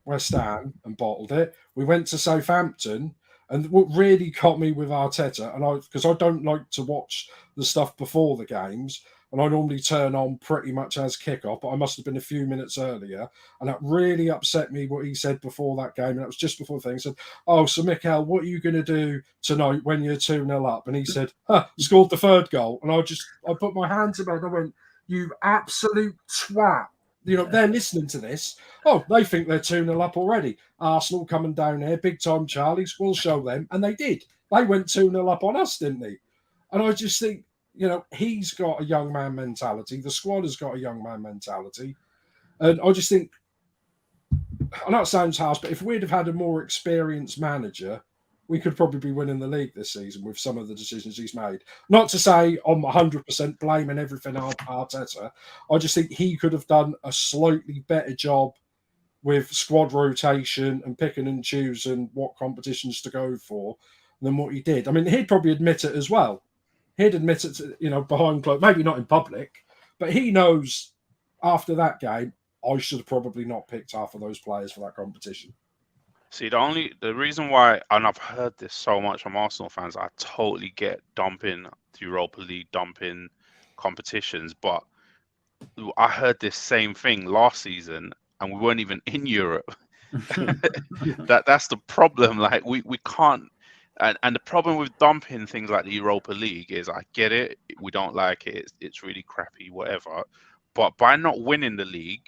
West Ham and bottled it. We went to Southampton, and what really got me with Arteta, and because I don't like to watch the stuff before the games, and I normally turn on pretty much as kickoff, but I must have been a few minutes earlier, and that really upset me what he said before that game, and that was just before the thing. He said, "Oh, so Mikel, what are you going to do tonight when you're 2-0 up?" And he said, "Scored the 3rd goal," and I put my hands in my head and I went, "You absolute twat." They're listening to this. Oh, they think they're 2-0 up already. Arsenal coming down here, big time Charlies, we'll show them. And they did. They went 2-0 up on us, didn't they? And I just think, he's got a young man mentality. The squad has got a young man mentality. And I just think, I know it sounds harsh, but if we'd have had a more experienced manager, we could probably be winning the league this season with some of the decisions he's made. Not to say I'm 100% blaming everything on Arteta. I just think he could have done a slightly better job with squad rotation and picking and choosing what competitions to go for than what he did. I mean, he'd probably admit it as well. He'd admit it, behind closed, maybe not in public, but he knows after that game, I should have probably not picked half of those players for that competition. See, the reason why, and I've heard this so much from Arsenal fans, I totally get dumping the Europa League, dumping competitions, but I heard this same thing last season, and we weren't even in Europe. That's the problem. Like we can't, and the problem with dumping things like the Europa League is, I get it, we don't like it, it's really crappy, whatever, but by not winning the league,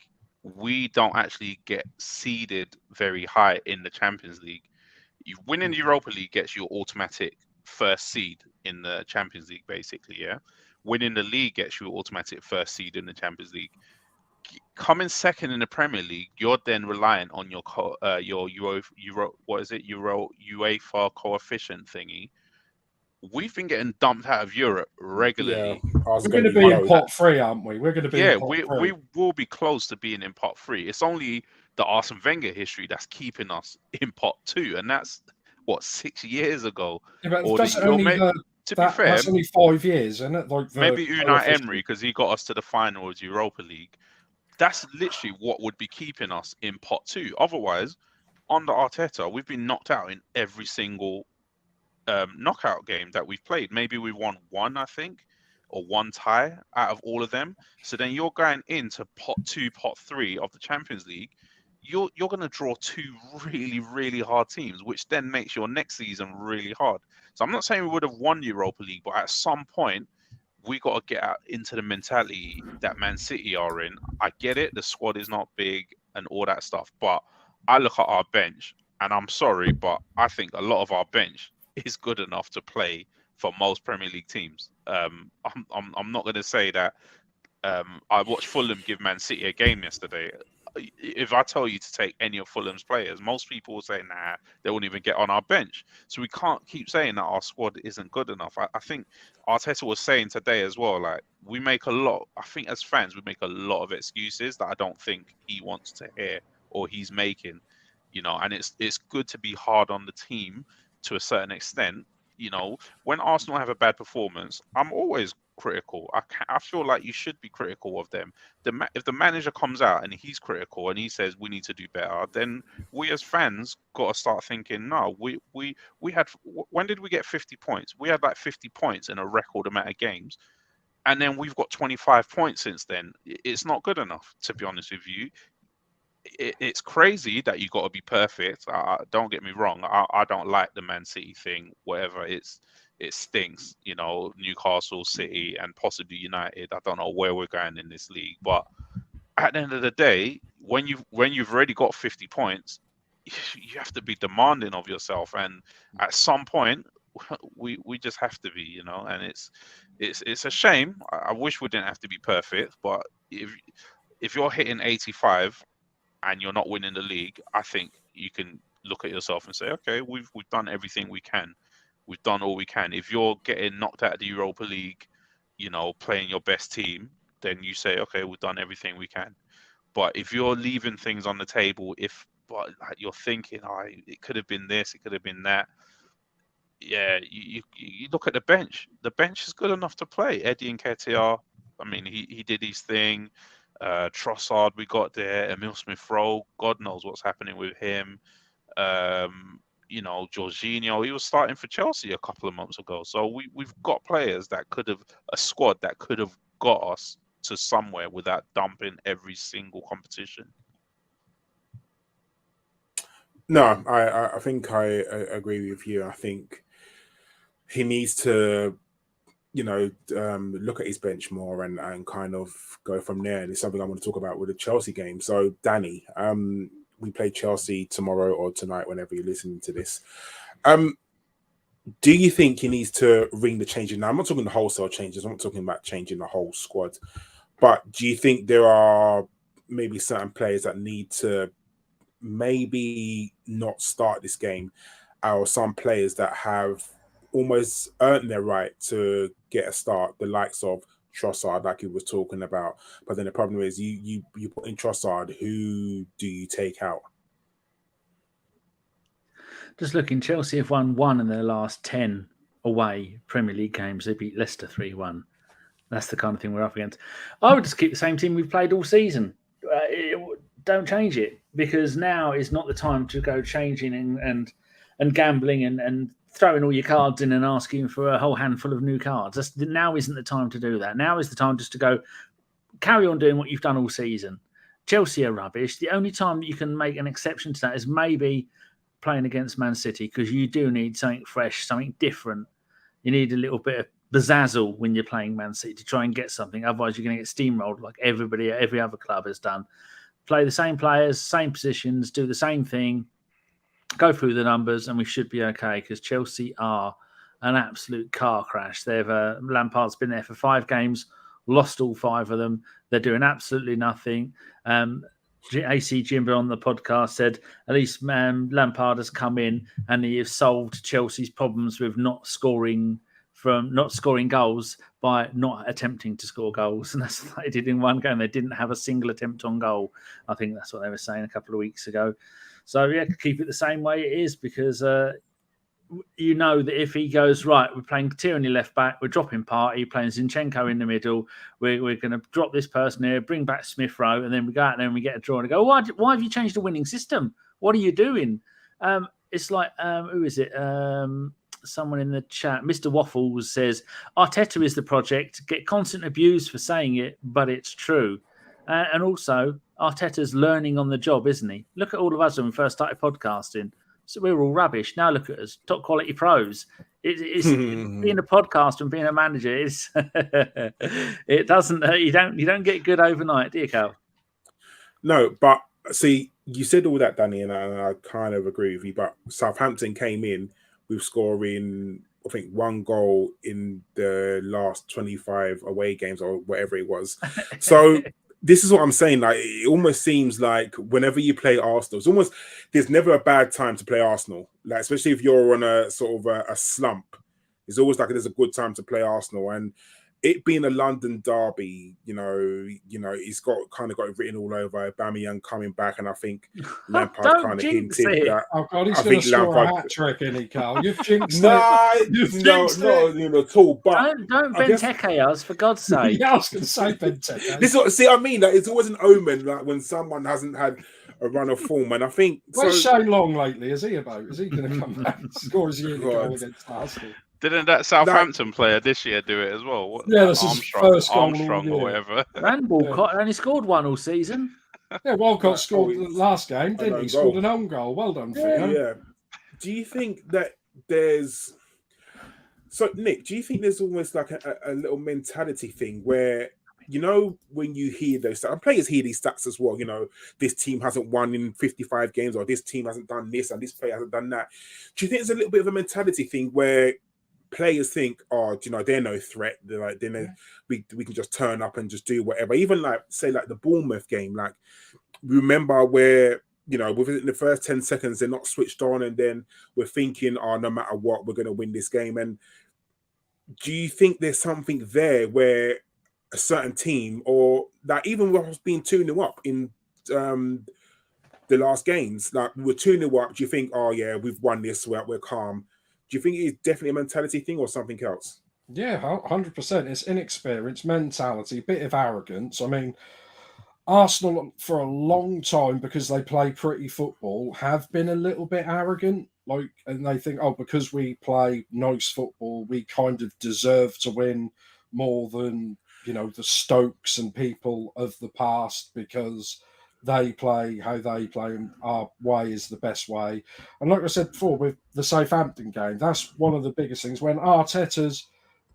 we don't actually get seeded very high in the Champions League. You winning the Europa League gets you automatic first seed in the Champions League, basically, yeah? Winning the league gets you automatic first seed in the Champions League. Coming second in the Premier League, you're then reliant on your UEFA coefficient thingy. We've been getting dumped out of Europe regularly. Yeah, we're going to be in pot 3, aren't we? We're going to be in pot 3. We will be close to being in pot 3. It's only the Arsene Wenger history that's keeping us in pot 2, and that's what, 6 years ago. Yeah, but that's only to be fair, that's only 5 years, isn't it? Like maybe Unai Emery, because he got us to the final of the Europa League. That's literally what would be keeping us in pot 2. Otherwise, under Arteta, we've been knocked out in every single knockout game that we've played. Maybe we won 1, I think, or 1 tie out of all of them. So then you're going into pot 2, pot 3 of the Champions League. you're going to draw two really, really hard teams, which then makes your next season really hard. So I'm not saying we would have won Europa League, but at some point, we got to get out into the mentality that Man City are in. I get it, the squad is not big and all that stuff, but I look at our bench, and I'm sorry, but I think a lot of our bench is good enough to play for most Premier League teams. I'm not going to say that. I watched Fulham give Man City a game yesterday. If I tell you to take any of Fulham's players, most people will say, nah, they won't even get on our bench. So we can't keep saying that our squad isn't good enough. I think Arteta was saying today as well, like, we make a lot, I think as fans, we make a lot of excuses that I don't think he wants to hear or he's making, you know, and it's good to be hard on the team to a certain extent. You know, when Arsenal have a bad performance, I'm always critical. I feel like you should be critical of them. If the manager comes out and he's critical and he says we need to do better, then we as fans got to start thinking, no, we had, when did we get 50 points? We had like 50 points in a record amount of games, and then we've got 25 points since then. It's not good enough, to be honest with you. It's crazy that you got to be perfect. Don't get me wrong. I don't like the Man City thing. Whatever, it stinks. You know, Newcastle, City, and possibly United. I don't know where we're going in this league, but at the end of the day, when you've already got 50 points, you have to be demanding of yourself. And at some point, we just have to be. You know, and it's a shame. I wish we didn't have to be perfect, but if you're hitting 85. And you're not winning the league, I think you can look at yourself and say, okay, we've done everything we can. We've done all we can. If you're getting knocked out of the Europa League, you know, playing your best team, then you say, okay, we've done everything we can. But if you're leaving things on the table, but you're thinking, it could have been this, it could have been that. Yeah, you look at the bench. The bench is good enough to play. Eddie Nketiah, I mean, he did his thing. Trossard, we got there. Emile Smith-Rowe, God knows what's happening with him. You know, Jorginho, he was starting for Chelsea a couple of months ago. So we've got players that a squad that could have got us to somewhere without dumping every single competition. No, I think I agree with you. I think he needs to, you know, look at his bench more and kind of go from there. And it's something I want to talk about with the Chelsea game. So, Danny, we play Chelsea tomorrow or tonight, whenever you're listening to this. Do you think he needs to ring the changes? Now, I'm not talking the wholesale changes. I'm not talking about changing the whole squad. But do you think there are maybe certain players that need to maybe not start this game, or some players that have almost earned their right to get a start, the likes of Trossard, like he was talking about? But then the problem is you put in Trossard, who do you take out? Just looking, Chelsea have won 1 in their last 10 away Premier League games. They beat Leicester 3-1. That's the kind of thing we're up against. I would just keep the same team we've played all season. Don't change it, because now is not the time to go changing and gambling and throwing all your cards in and asking for a whole handful of new cards. Now isn't the time to do that. Now is the time just to go carry on doing what you've done all season. Chelsea are rubbish. The only time that you can make an exception to that is maybe playing against Man City, because you do need something fresh, something different. You need a little bit of bezazzle when you're playing Man City to try and get something. Otherwise, you're going to get steamrolled like every other club has done. Play the same players, same positions, do the same thing, go through the numbers, and we should be okay, because Chelsea are an absolute car crash. Lampard's been there for 5 games, lost all 5 of them. They're doing absolutely nothing. AC Jimber on the podcast said at least Lampard has come in and he has solved Chelsea's problems with not scoring goals by not attempting to score goals. And that's what they did in one game. They didn't have a single attempt on goal. I think that's what they were saying a couple of weeks ago. So, yeah, keep it the same way it is, because you know that if he goes, right, we're playing Tierney left back, we're dropping Partey, playing Zinchenko in the middle, we're going to drop this person here, bring back Smith-Rowe, and then we go out there and we get a draw and go, why have you changed the winning system? What are you doing? It's like, who is it? Someone in the chat, Mr. Waffles says, Arteta is the project, get constant abuse for saying it, but it's true. And also, Arteta's learning on the job, isn't he? Look at all of us when we first started podcasting. So we were all rubbish. Now look at us, top quality pros. It's being a podcaster and being a manager is it doesn't you don't get good overnight, do you, Karl? No, but see, you said all that, Danny, and I kind of agree with you. But Southampton came in with scoring, I think, 1 goal in the last 25 away games or whatever it was. So this is what I'm saying. Like, it almost seems like whenever you play Arsenal, there's never a bad time to play Arsenal. Like, especially if you're on a sort of a slump, it's always like there's a good time to play Arsenal. And it being a London derby, you know, he's got it written all over. Aubameyang coming back, and I think Lampard kind of hinted that. Oh God, he's going to score a hat trick, isn't he, Karl? You've jinxed no, it. At all. But don't Benteke us, for God's sake. Yeah, I was going to say Benteke. This is what, see, I mean, like, it's always an omen, like when someone hasn't had a run of form, and I think. Where's Shane Long lately? Is he about? Is he going to come back and score his yearly goal against Arsenal? Didn't that Southampton player this year do it as well? Yeah, that's his first goal Armstrong or whatever. And Walcott only scored 1 all season. Yeah, Walcott scored the last game, didn't he? Scored an own goal. Well done, Femi. Yeah. Do you think that there's... So, Nick, do you think there's almost like a little mentality thing where, you know, when you hear those stats, and players hear these stats as well, you know, this team hasn't won in 55 games, or this team hasn't done this, and this player hasn't done that. Do you think there's a little bit of a mentality thing where players think, oh, you know, they're no threat. They're like, we can just turn up and just do whatever. Even like, say, like the Bournemouth game, like, remember where, you know, within the first 10 seconds, they're not switched on, and then we're thinking, oh, no matter what, we're going to win this game. And do you think there's something there where a certain team, or that even with being 2-0 up in the last games, like we were 2-0 up, do you think, oh, yeah, we've won this, we're calm? Do you think it's definitely a mentality thing or something else? Yeah, 100%. It's inexperience, mentality, bit of arrogance. I mean, Arsenal for a long time, because they play pretty football, have been a little bit arrogant. Like, and they think, oh, because we play nice football, we kind of deserve to win more than, you know, the Stokes and people of the past, because they play how they play, and our way is the best way. And like I said before, with the Southampton game, that's one of the biggest things. When Arteta's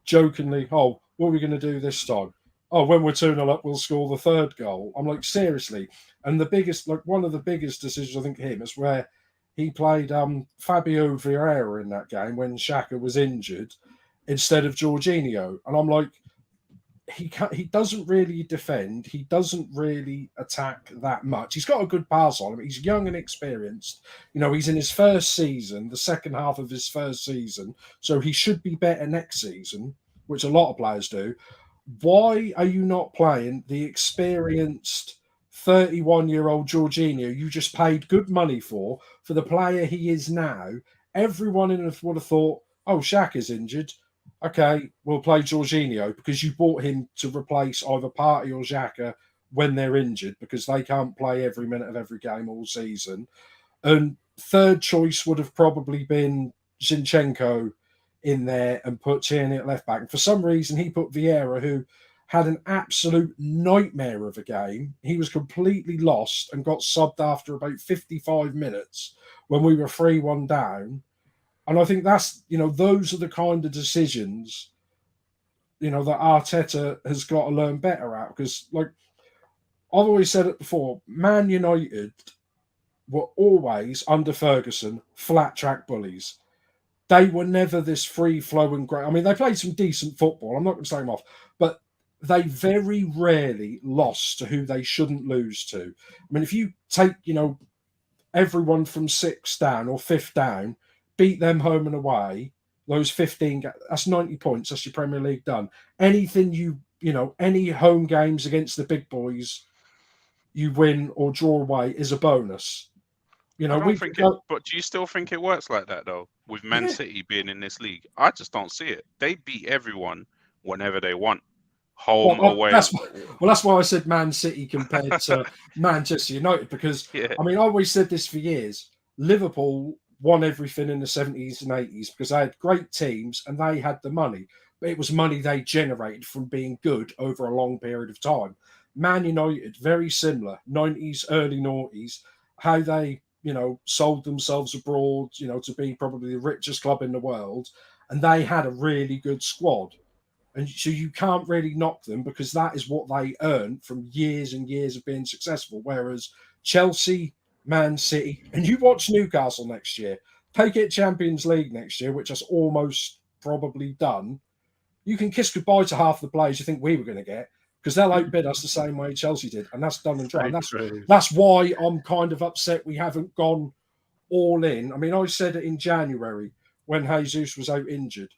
jokingly, oh, what are we going to do this time? Oh, when we're 2-0 up, we'll score the 3rd goal. I'm like, seriously? And the biggest, like one of the biggest decisions, I think, him is where he played Fabio Vieira in that game when Xhaka was injured instead of Jorginho. And I'm like, he doesn't really defend. He doesn't really attack that much. He's got a good pass on him. He's young and experienced. You know, he's in his first season, the second half of his first season. So he should be better next season, which a lot of players do. Why are you not playing the experienced 31-year-old Jorginho you just paid good money for the player he is now? Everyone in it would have thought, oh, Xhaka's injured. Okay, we'll play Jorginho, because you bought him to replace either Partey or Xhaka when they're injured, because they can't play every minute of every game all season. And third choice would have probably been Zinchenko in there and put Tierney at left back. And for some reason, he put Vieira, who had an absolute nightmare of a game. He was completely lost and got subbed after about 55 minutes when we were 3-1 down. And I think that's, you know, those are the kind of decisions, you know, that Arteta has got to learn better at. Because, like, I've always said it before, Man United were always, under Ferguson, flat track bullies. They were never this free-flowing great. I mean, they played some decent football. I'm not going to say them off. But they very rarely lost to who they shouldn't lose to. I mean, if you take, you know, everyone from 6th down or 5th down, beat them home and away, those 15, that's 90 points. That's your Premier League done. Anything you know, any home games against the big boys you win or draw away is a bonus. You know, but do you still think it works like that, though, with Man City being in this league? I just don't see it. They beat everyone whenever they want. Home, away. That's why I said Man City compared to Manchester United, because, I mean, I always said this for years. Liverpool won everything in the 70s and 80s because they had great teams and they had the money. But it was money they generated from being good over a long period of time. Man United, very similar, 90s, early noughties, how they, sold themselves abroad, to be probably the richest club in the world. And they had a really good squad. And so you can't really knock them because that is what they earned from years and years of being successful. Whereas Chelsea, Man City, and you watch Newcastle next year, take it Champions League next year, which is almost probably done. You can kiss goodbye to half the players you think we were going to get because they'll outbid us the same way Chelsea did. And that's done and dry. And that's why I'm kind of upset we haven't gone all in. I mean, I said it in January when Jesus was out injured.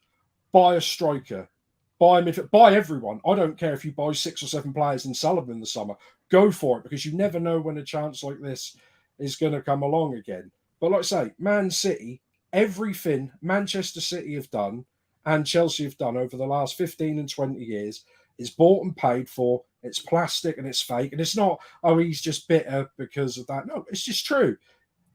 Buy a striker. Buy everyone. I don't care if you buy 6 or 7 players in Sullivan in the summer. Go for it because you never know when a chance like this is going to come along again. But like I say, Man City, everything Manchester City have done and Chelsea have done over the last 15 and 20 years is bought and paid for. It's plastic and it's fake. And it's not, he's just bitter because of that. No, it's just true.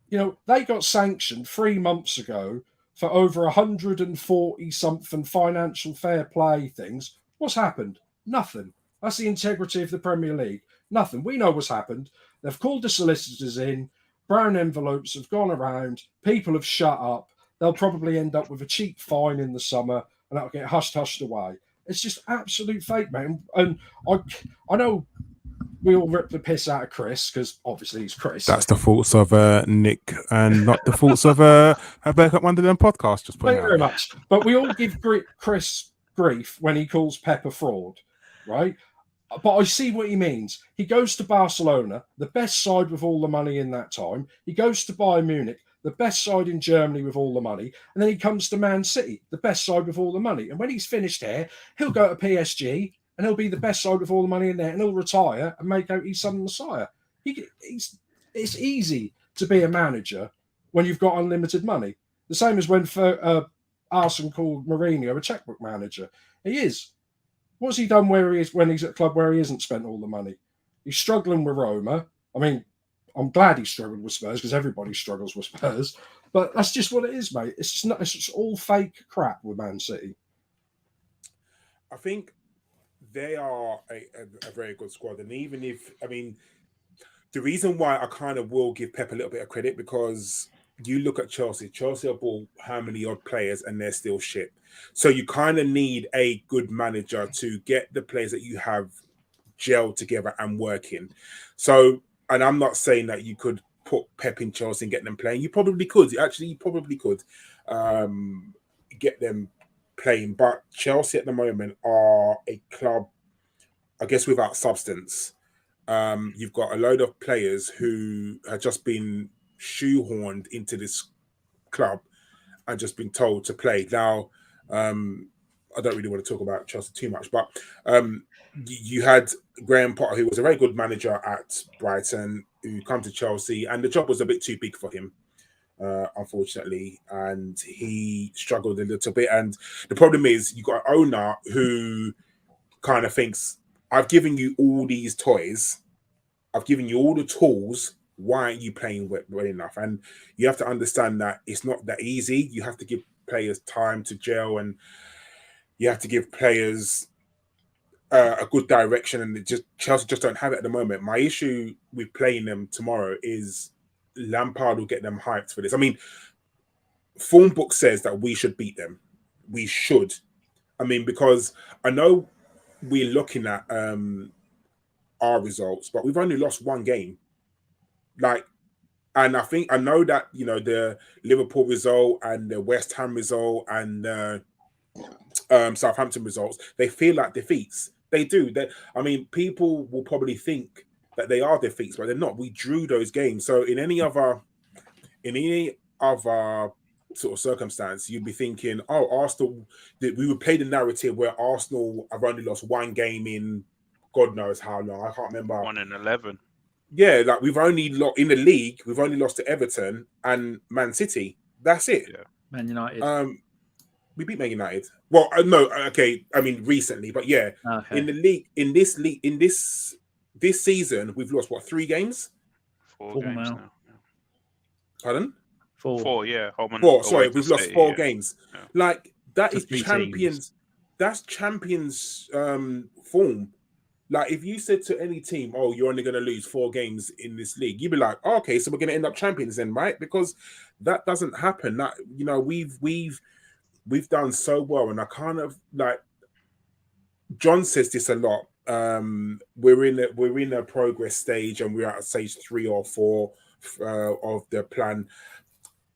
They got sanctioned 3 months ago for over 140 something financial fair play things. What's happened? Nothing. That's the integrity of the Premier League. Nothing. We know what's happened. They've called the solicitors in. Brown envelopes have gone around. People have shut up. They'll probably end up with a cheap fine in the summer and that'll get hushed away. It's just absolute fake, man. And I know we all rip the piss out of Chris because obviously he's Chris. That's the faults of Nick and not the faults of Bergkamp Wonderland podcast. Just thank you very much. But we all give Chris grief when he calls Pep a fraud, right? But I see what he means. He goes to Barcelona, the best side with all the money in that time. He goes to Bayern Munich, the best side in Germany with all the money. And then he comes to Man City, the best side with all the money. And when he's finished here, he'll go to PSG and he'll be the best side with all the money in there. And he'll retire and make out he's some Messiah. It's easy to be a manager when you've got unlimited money. The same as when Arsenal called Mourinho a checkbook manager. He is. What's he done where he is when he's at a club where he hasn't spent all the money? He's struggling with Roma. I mean, I'm glad he struggled with Spurs because everybody struggles with Spurs. But that's just what it is, mate. It's just all fake crap with Man City. I think they are a very good squad. And even if, the reason why I kind of will give Pep a little bit of credit because you look at Chelsea have bought how many odd players and they're still shit. So you kind of need a good manager to get the players that you have gelled together and working. So, and I'm not saying that you could put Pep in Chelsea and get them playing. You probably could. Actually, you probably could get them playing. But Chelsea at the moment are a club, I guess, without substance. You've got a load of players who have just been shoehorned into this club and just been told to play. Now, I don't really want to talk about Chelsea too much, but you had Graham Potter, who was a very good manager at Brighton, who come to Chelsea, and the job was a bit too big for him, unfortunately, and he struggled a little bit. And the problem is, you got an owner who kind of thinks, I've given you all these toys, I've given you all the tools, why aren't you playing well enough? And you have to understand that it's not that easy. You have to give players time to gel, and you have to give players a good direction. And Chelsea just don't have it at the moment. My issue with playing them tomorrow is Lampard will get them hyped for this. I mean, form book says that we should beat them. We should. Because I know we're looking at our results, but we've only lost one game. And I know that, the Liverpool result and the West Ham result and Southampton results, they feel like defeats. They do. People will probably think that they are defeats, but they're not. We drew those games. So in any other sort of circumstance, you'd be thinking, Arsenal, we would play the narrative where Arsenal have only lost one game in God knows how long. I can't remember. 1 in 11. Yeah, we've only lost in the league. We've only lost to Everton and Man City. That's it. Yeah. Man United. We beat Man United. Well, no, okay. Recently, but yeah, okay. In the league, in this season, we've lost 3 games? 4 games now. Pardon? 4, yeah. 4. Sorry, we've lost 4 games. Yeah. That is champions. Teams. That's champions form. Like, if you said to any team, "Oh, you're only going to lose 4 games in this league," you'd be like, oh, "Okay, so we're going to end up champions then, right?" Because that doesn't happen. That, you know, we've done so well, and I kind of like. John says this a lot. We're in a progress stage, and we're at stage 3 or 4 of the plan.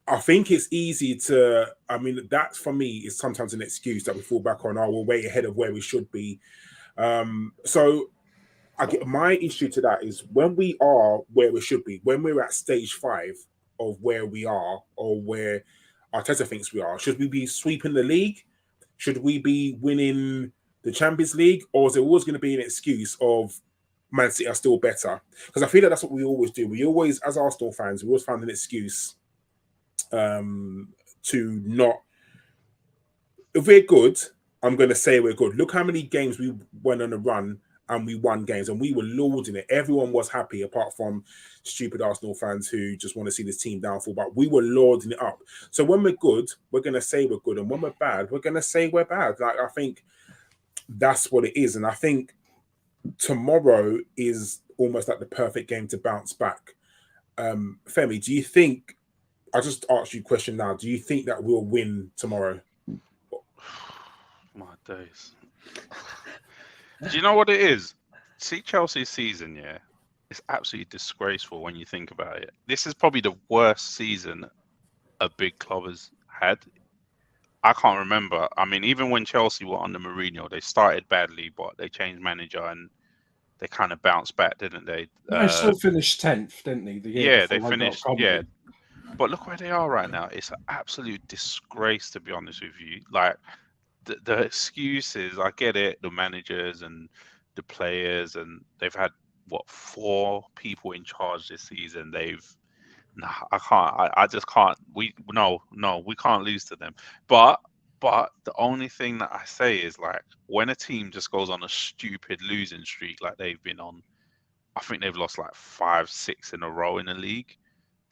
I think it's easy to. I mean, that for me is sometimes an excuse that we fall back on. Oh, we're way ahead of where we should be. So I get my issue to that is when we are where we should be, when we're at stage 5 of where we are or where Arteta thinks we are. Should we be sweeping the league? Should we be winning the Champions League, or is there always going to be an excuse of Man City are still better? Because I feel like that's what we always do. We always, as Arsenal fans, we always find an excuse to not. If we're good, I'm going to say we're good. Look how many games we went on a run and we won games, and we were lauding it. Everyone was happy, apart from stupid Arsenal fans who just want to see this team downfall. But we were lauding it up. So when we're good, we're going to say we're good, and when we're bad, we're going to say we're bad. Like, I think that's what it is, and I think tomorrow is almost like the perfect game to bounce back. Femi, do you think? I just asked you a question now. Do you think that we'll win tomorrow? My days. Do you know what it is? See Chelsea's season, yeah? It's absolutely disgraceful when you think about it. This is probably the worst season a big club has had. I can't remember. I mean, even when Chelsea were under Mourinho, they started badly, but they changed manager and they kind of bounced back, didn't they? They still finished 10th, didn't they? The year yeah, before they finished. got Yeah, but look where they are right now. It's an absolute disgrace, to be honest with you. Like, the excuses, I get it, the managers and the players, and they've had, what, 4 people in charge this season. I can't. I just can't. We can't lose to them. But the only thing that I say is, like, when a team just goes on a stupid losing streak like they've been on, I think they've lost like 5, 6 in a row in the league.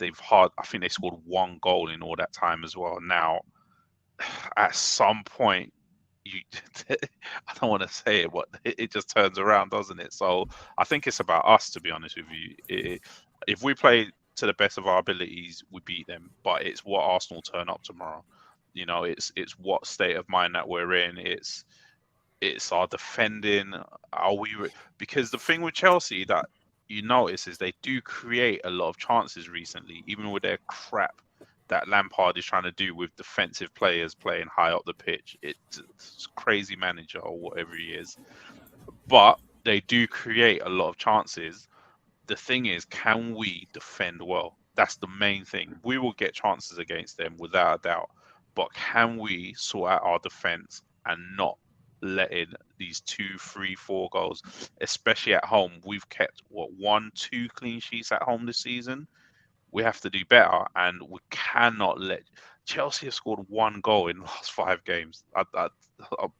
I think they scored 1 goal in all that time as well. Now, at some point, I don't want to say it, but it just turns around, doesn't it? So I think it's about us, to be honest with you. If we play to the best of our abilities, we beat them. But it's what Arsenal turn up tomorrow. You know, it's what state of mind that we're in. It's our defending. Because the thing with Chelsea that you notice is they do create a lot of chances recently, even with their crap that Lampard is trying to do with defensive players playing high up the pitch. It's crazy manager or whatever he is. But they do create a lot of chances. The thing is, can we defend well? That's the main thing. We will get chances against them without a doubt. But can we sort out our defense and not let in these 2, 3, 4 goals, especially at home? We've kept, 1, 2 clean sheets at home this season. We have to do better, and we cannot let Chelsea have scored 1 goal in the last 5 games.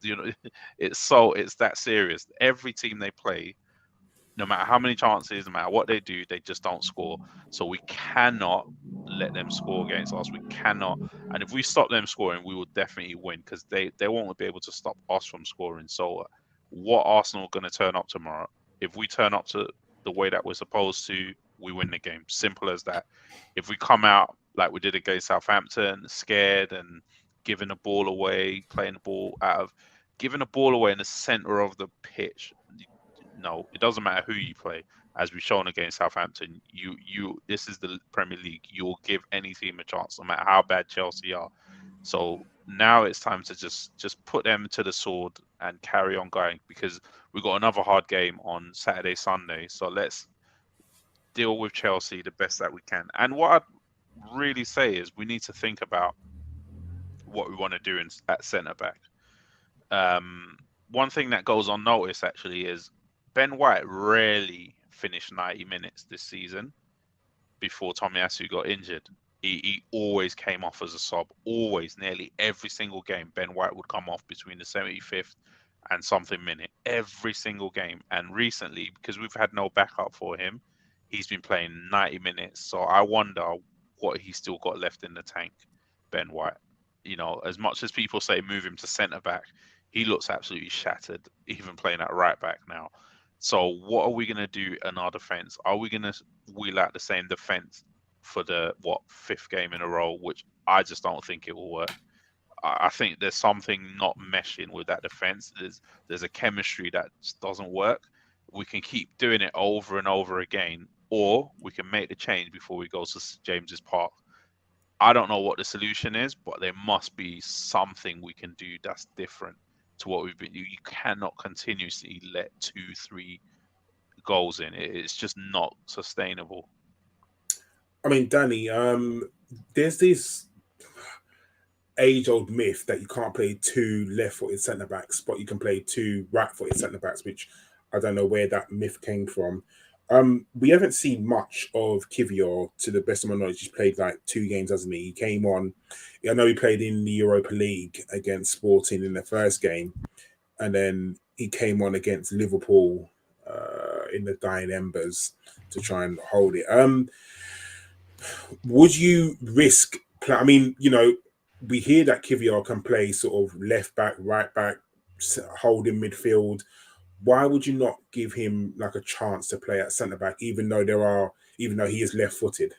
You know, it's that serious. Every team they play, no matter how many chances, no matter what they do, they just don't score. So we cannot let them score against us. We cannot, and if we stop them scoring, we will definitely win, because they won't be able to stop us from scoring. So, what Arsenal are going to turn up tomorrow? If we turn up to the way that we're supposed to, we win the game. Simple as that. If we come out like we did against Southampton, scared and giving the ball away, giving the ball away in the center of the pitch, no, it doesn't matter who you play. As we've shown against Southampton, this is the Premier League. You will give any team a chance, no matter how bad Chelsea are. So now it's time to just put them to the sword and carry on going, because we've got another hard game on Saturday, Sunday. So let's deal with Chelsea the best that we can. And what I'd really say is we need to think about what we want to do at centre back. One thing that goes unnoticed actually is Ben White rarely finished 90 minutes this season before Tomiyasu got injured. He always came off as a sub. Always, nearly every single game, Ben White would come off between the 75th and something minute. Every single game. And recently, because we've had no backup for him, he's been playing 90 minutes. So I wonder what he's still got left in the tank, Ben White. You know, as much as people say move him to centre back, he looks absolutely shattered, even playing at right back now. So what are we going to do in our defence? Are we going to wheel out the same defence for the, 5th game in a row, which I just don't think it will work. I think there's something not meshing with that defence. There's a chemistry that just doesn't work. We can keep doing it over and over again, or we can make the change before we go to James's Park. I don't know what the solution is, but there must be something we can do that's different to what we've been. You cannot continuously let 2-3 goals in. It's just not sustainable. I mean, Danny, there's this age-old myth that you can't play 2 left-footed centre-backs, but you can play 2 right-footed centre-backs, which I don't know where that myth came from. We haven't seen much of Kiwior, to the best of my knowledge. He's played like 2 games, hasn't he? He came on. I know he played in the Europa League against Sporting in the first game, and then he came on against Liverpool in the dying embers to try and hold it. Would you risk? I mean, we hear that Kiwior can play sort of left back, right back, holding midfield. Why would you not give him like a chance to play at centre back, even though he is left footed?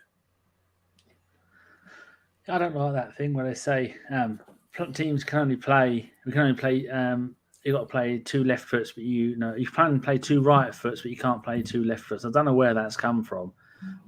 I don't like that thing where they say teams can only play. We can only play. You got to play 2 left foots, but you can play 2 right foots, but you can't play 2 left foots. I don't know where that's come from,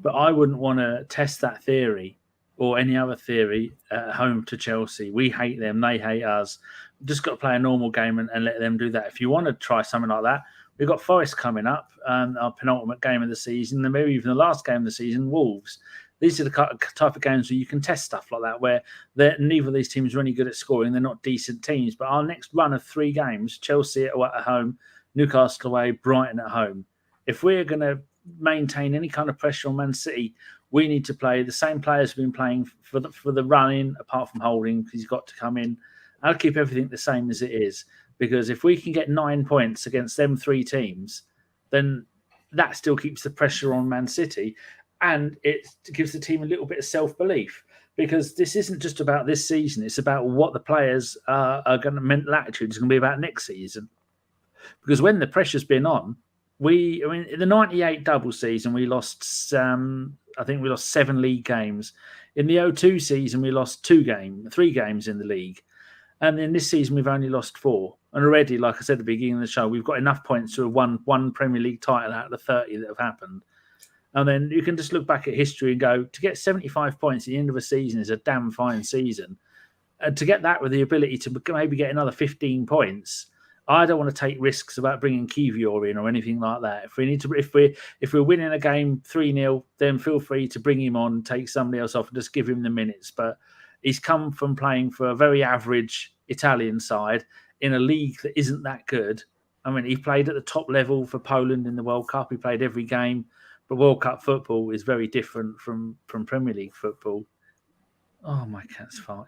but I wouldn't want to test that theory or any other theory at home to Chelsea. We hate them, they hate us. We've just got to play a normal game and let them do that. If you want to try something like that, we've got Forest coming up, our penultimate game of the season, and maybe even the last game of the season, Wolves. These are the type of games where you can test stuff like that, where neither of these teams are any good at scoring. They're not decent teams. But our next run of 3 games, Chelsea at home, Newcastle away, Brighton at home. If we're going to maintain any kind of pressure on Man City, we need to play the same players who've been playing for the run-in, apart from Holding, because he's got to come in. I'll keep everything the same as it is, because if we can get 9 points against them 3 teams, then that still keeps the pressure on Man City, and it gives the team a little bit of self-belief, because this isn't just about this season. It's about what the players are going to, mental attitude is going to be about next season. Because when the pressure's been on, in the 98 double season, we lost, I think we lost 7 league games. In the 02 season, we lost 3 games in the league. And in this season, we've only lost 4. And already, like I said at the beginning of the show, we've got enough points to have won 1 Premier League title out of the 30 that have happened. And then you can just look back at history and go, to get 75 points at the end of a season is a damn fine season. And to get that with the ability to maybe get another 15 points, I don't want to take risks about bringing Kiwior in or anything like that. If we're winning a game 3-0, then feel free to bring him on, take somebody else off, and just give him the minutes. But he's come from playing for a very average Italian side in a league that isn't that good. I mean, he played at the top level for Poland in the World Cup. He played every game. But World Cup football is very different from Premier League football. Oh, my cat's farted.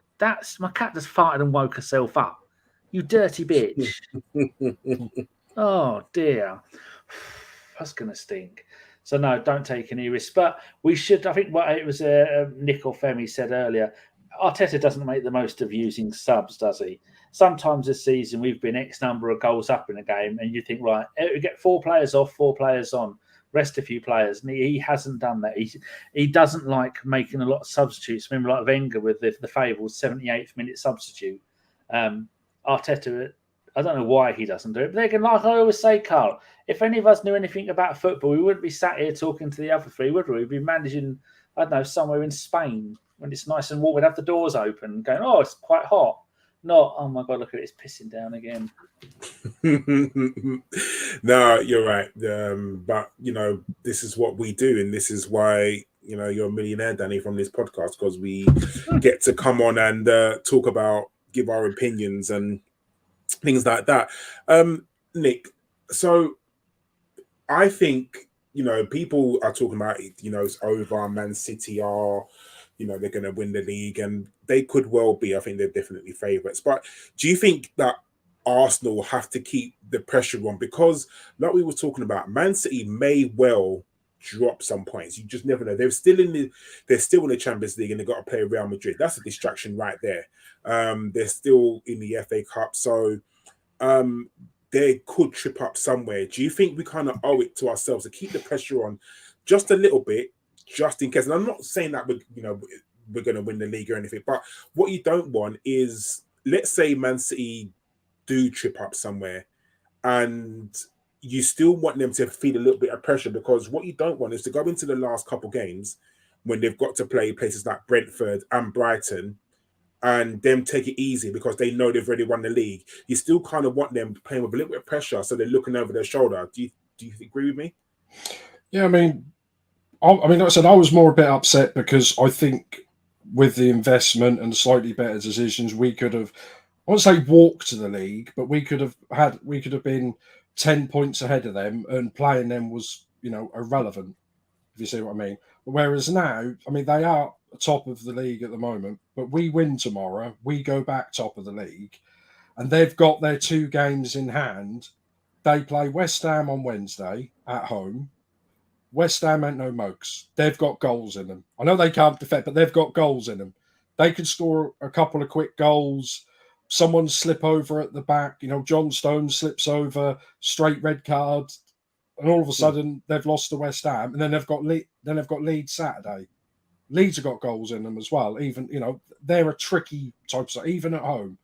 My cat just farted and woke herself up. You dirty bitch. Oh, dear. That's going to stink. So, no, don't take any risks. But we should, I think what it was Nick or Femi said earlier, Arteta doesn't make the most of using subs, does he? Sometimes this season we've been X number of goals up in a game and you think, right, we get 4 players off, 4 players on. Rest a few players, and he hasn't done that. He doesn't like making a lot of substitutes. Remember, like Wenger with the Fables 78th minute substitute. Arteta, I don't know why he doesn't do it. But they can, like I always say, Karl, if any of us knew anything about football, we wouldn't be sat here talking to the other 3, would we? We'd be managing, I don't know, somewhere in Spain when it's nice and warm. We'd have the doors open, going, oh, it's quite hot. Not, oh my God, look at it, it's pissing down again. No, you're right. But, this is what we do. And this is why, you're a millionaire, Danny, from this podcast, because we get to come on and give our opinions and things like that. Nick, so I think, people are talking about, it's over, Man City are... they're going to win the league, and they could well be. I think they're definitely favourites. But do you think that Arsenal have to keep the pressure on? Because, like we were talking about, Man City may well drop some points. You just never know. They're still in the Champions League, and they've got to play Real Madrid. That's a distraction right there. They're still in the FA Cup. So, they could trip up somewhere. Do you think we kind of owe it to ourselves to keep the pressure on just a little bit, just in case? And I'm not saying that we're going to win the league or anything, but what you don't want is, let's say Man City do trip up somewhere, and you still want them to feel a little bit of pressure, because what you don't want is to go into the last couple games when they've got to play places like Brentford and Brighton and them take it easy because they know they've already won the league. You still kind of want them playing with a little bit of pressure, so they're looking over their shoulder. Do you agree with me? Yeah, I mean, like I said, I was more a bit upset because I think with the investment and slightly better decisions, we could have, I won't say walked to the league, but we could have been 10 points ahead of them, and playing them was, irrelevant, if you see what I mean. Whereas now, I mean, they are top of the league at the moment, but we win tomorrow, we go back top of the league, and they've got their 2 games in hand. They play West Ham on Wednesday at home. West Ham ain't no mugs. They've got goals in them. I know they can't defend, but they've got goals in them. They can score a couple of quick goals. Someone slip over at the back. John Stones slips over, straight red card, and all of a sudden they've lost to West Ham, and then they've got Leeds Saturday. Leeds have got goals in them as well. Even they're a tricky type of side, even at home.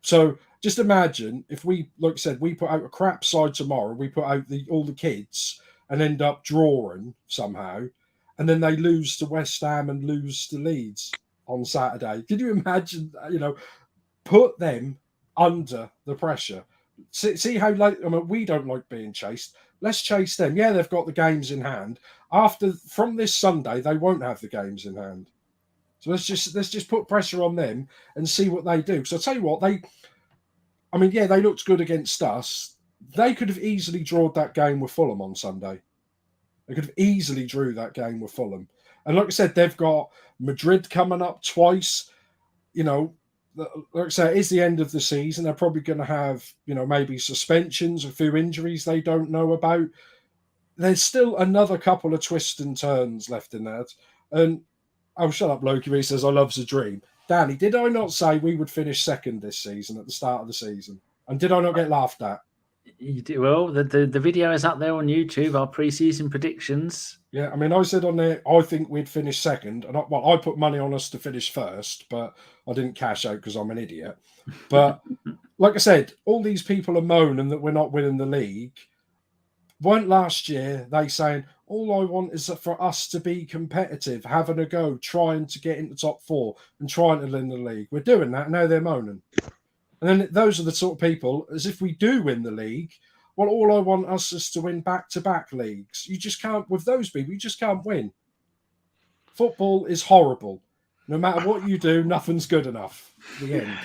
So just imagine if we, like I said, we put out a crap side tomorrow. We put out all the kids and end up drawing somehow, and then they lose to West Ham and lose to Leeds on Saturday. Can you imagine? Put them under the pressure. See how we don't like being chased. Let's chase them. Yeah, they've got the games in hand. From this Sunday, they won't have the games in hand. So let's just put pressure on them and see what they do. So I'll tell you what, they looked good against us. They could have easily drawn that game with Fulham on Sunday. They could have easily drew that game with Fulham. And like I said, they've got Madrid coming up twice. Like I say, it is the end of the season. They're probably going to have, maybe suspensions, a few injuries they don't know about. There's still another couple of twists and turns left in that. And shut up, Loki. He says, I love's a dream. Danny, did I not say we would finish second this season at the start of the season? And did I not get laughed at? You do, well, the video is up there on YouTube, our pre-season predictions. Yeah, I mean, I said on there, I think we'd finish second. And I put money on us to finish first, but I didn't cash out because I'm an idiot. But like I said, all these people are moaning that we're not winning the league. Weren't last year they saying, all I want is for us to be competitive, having a go, trying to get into top 4 and trying to win the league. We're doing that. Now they're moaning. And then those are the sort of people, as if we do win the league, well, all I want us is to win back-to-back leagues. You just can't, with those people, you just can't win. Football is horrible. No matter what you do, nothing's good enough. The end.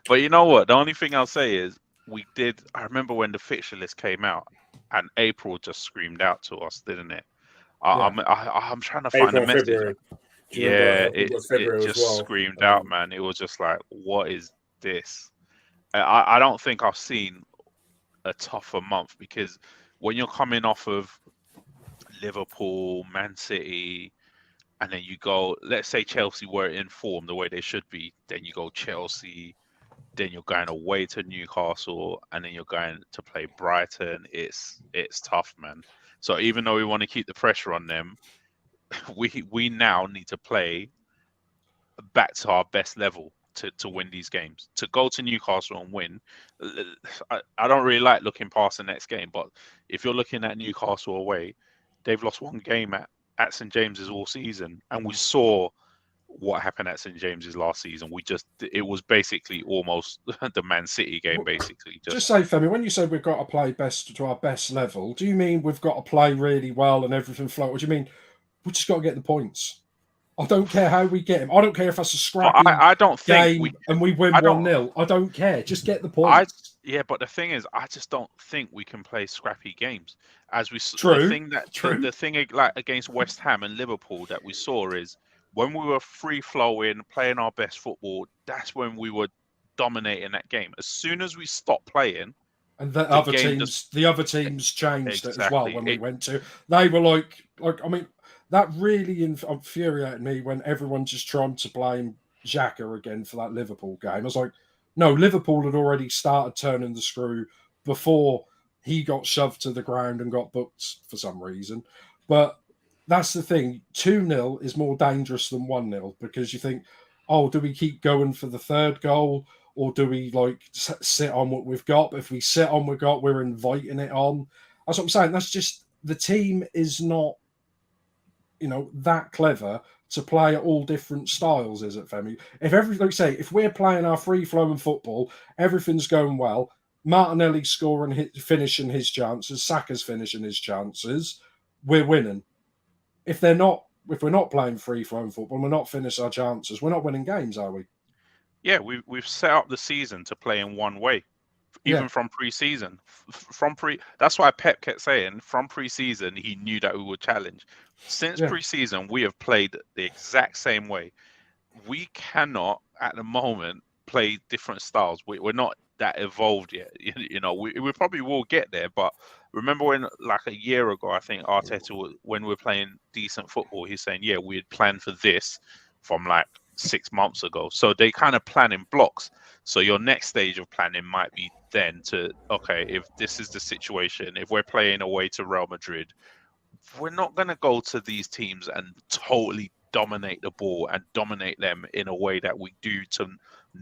But you know what? The only thing I'll say is I remember when the fixture list came out and April just screamed out to us, didn't it? I'm trying to find a message. February. Yeah, it just screamed out, man. It was just like, what is this? I don't think I've seen a tougher month, because when you're coming off of Liverpool, Man City, and then you go, let's say Chelsea were in form the way they should be, then you go Chelsea, then you're going away to Newcastle, and then you're going to play Brighton. It's tough, man. So even though we want to keep the pressure on them, we now need to play back to our best level to win these games. To go to Newcastle and win, I don't really like looking past the next game, but if you're looking at Newcastle away, they've lost one game at St James's all season, and we saw what happened at St James's last season. It was basically almost the Man City game, basically. Just say, Femi, when you say we've got to play best to our best level, do you mean we've got to play really well and everything float? Or do you mean we just got to get the points? I don't care how we get them. I don't care if that's a scrappy I don't think game and we win 1-0. I don't care. Just get the points. But the thing is, I just don't think we can play scrappy games. As we True. The thing like against West Ham and Liverpool that we saw is when we were free flowing, playing our best football. That's when we were dominating that game. As soon as we stopped playing, and the other teams changed it as well. When we went to, they were like I mean. That really infuriated me when everyone just tried to blame Xhaka again for that Liverpool game. I was like, No, Liverpool had already started turning the screw before he got shoved to the ground and got booked for some reason. But that's the thing. 2-0 is more dangerous than 1-0 because you think, oh, do we keep going for the third goal or do we sit on what we've got? But if we sit on what we've got, we're inviting it on. That's what I'm saying. That's just the team is not, that clever to play at all different styles, is it, Femi? If we're playing our free-flowing football, everything's going well. Martinelli scoring, finishing his chances, Saka's finishing his chances, we're winning. If we're not playing free-flowing football, we're not finishing our chances, we're not winning games, are we? Yeah, we've set up the season to play in one way, even from pre-season. That's why Pep kept saying from pre-season he knew that we would challenge. Since pre-season, we have played the exact same way. We cannot, at the moment, play different styles. We're not that evolved yet. We probably will get there. But remember when, like a year ago, I think Arteta, when we were playing decent football, he's saying, yeah, we had planned for this from like 6 months ago. So they kind of plan in blocks. So your next stage of planning might be then to, okay, if this is the situation, if we're playing away to Real Madrid, we're not going to go to these teams and totally dominate the ball and dominate them in a way that we do to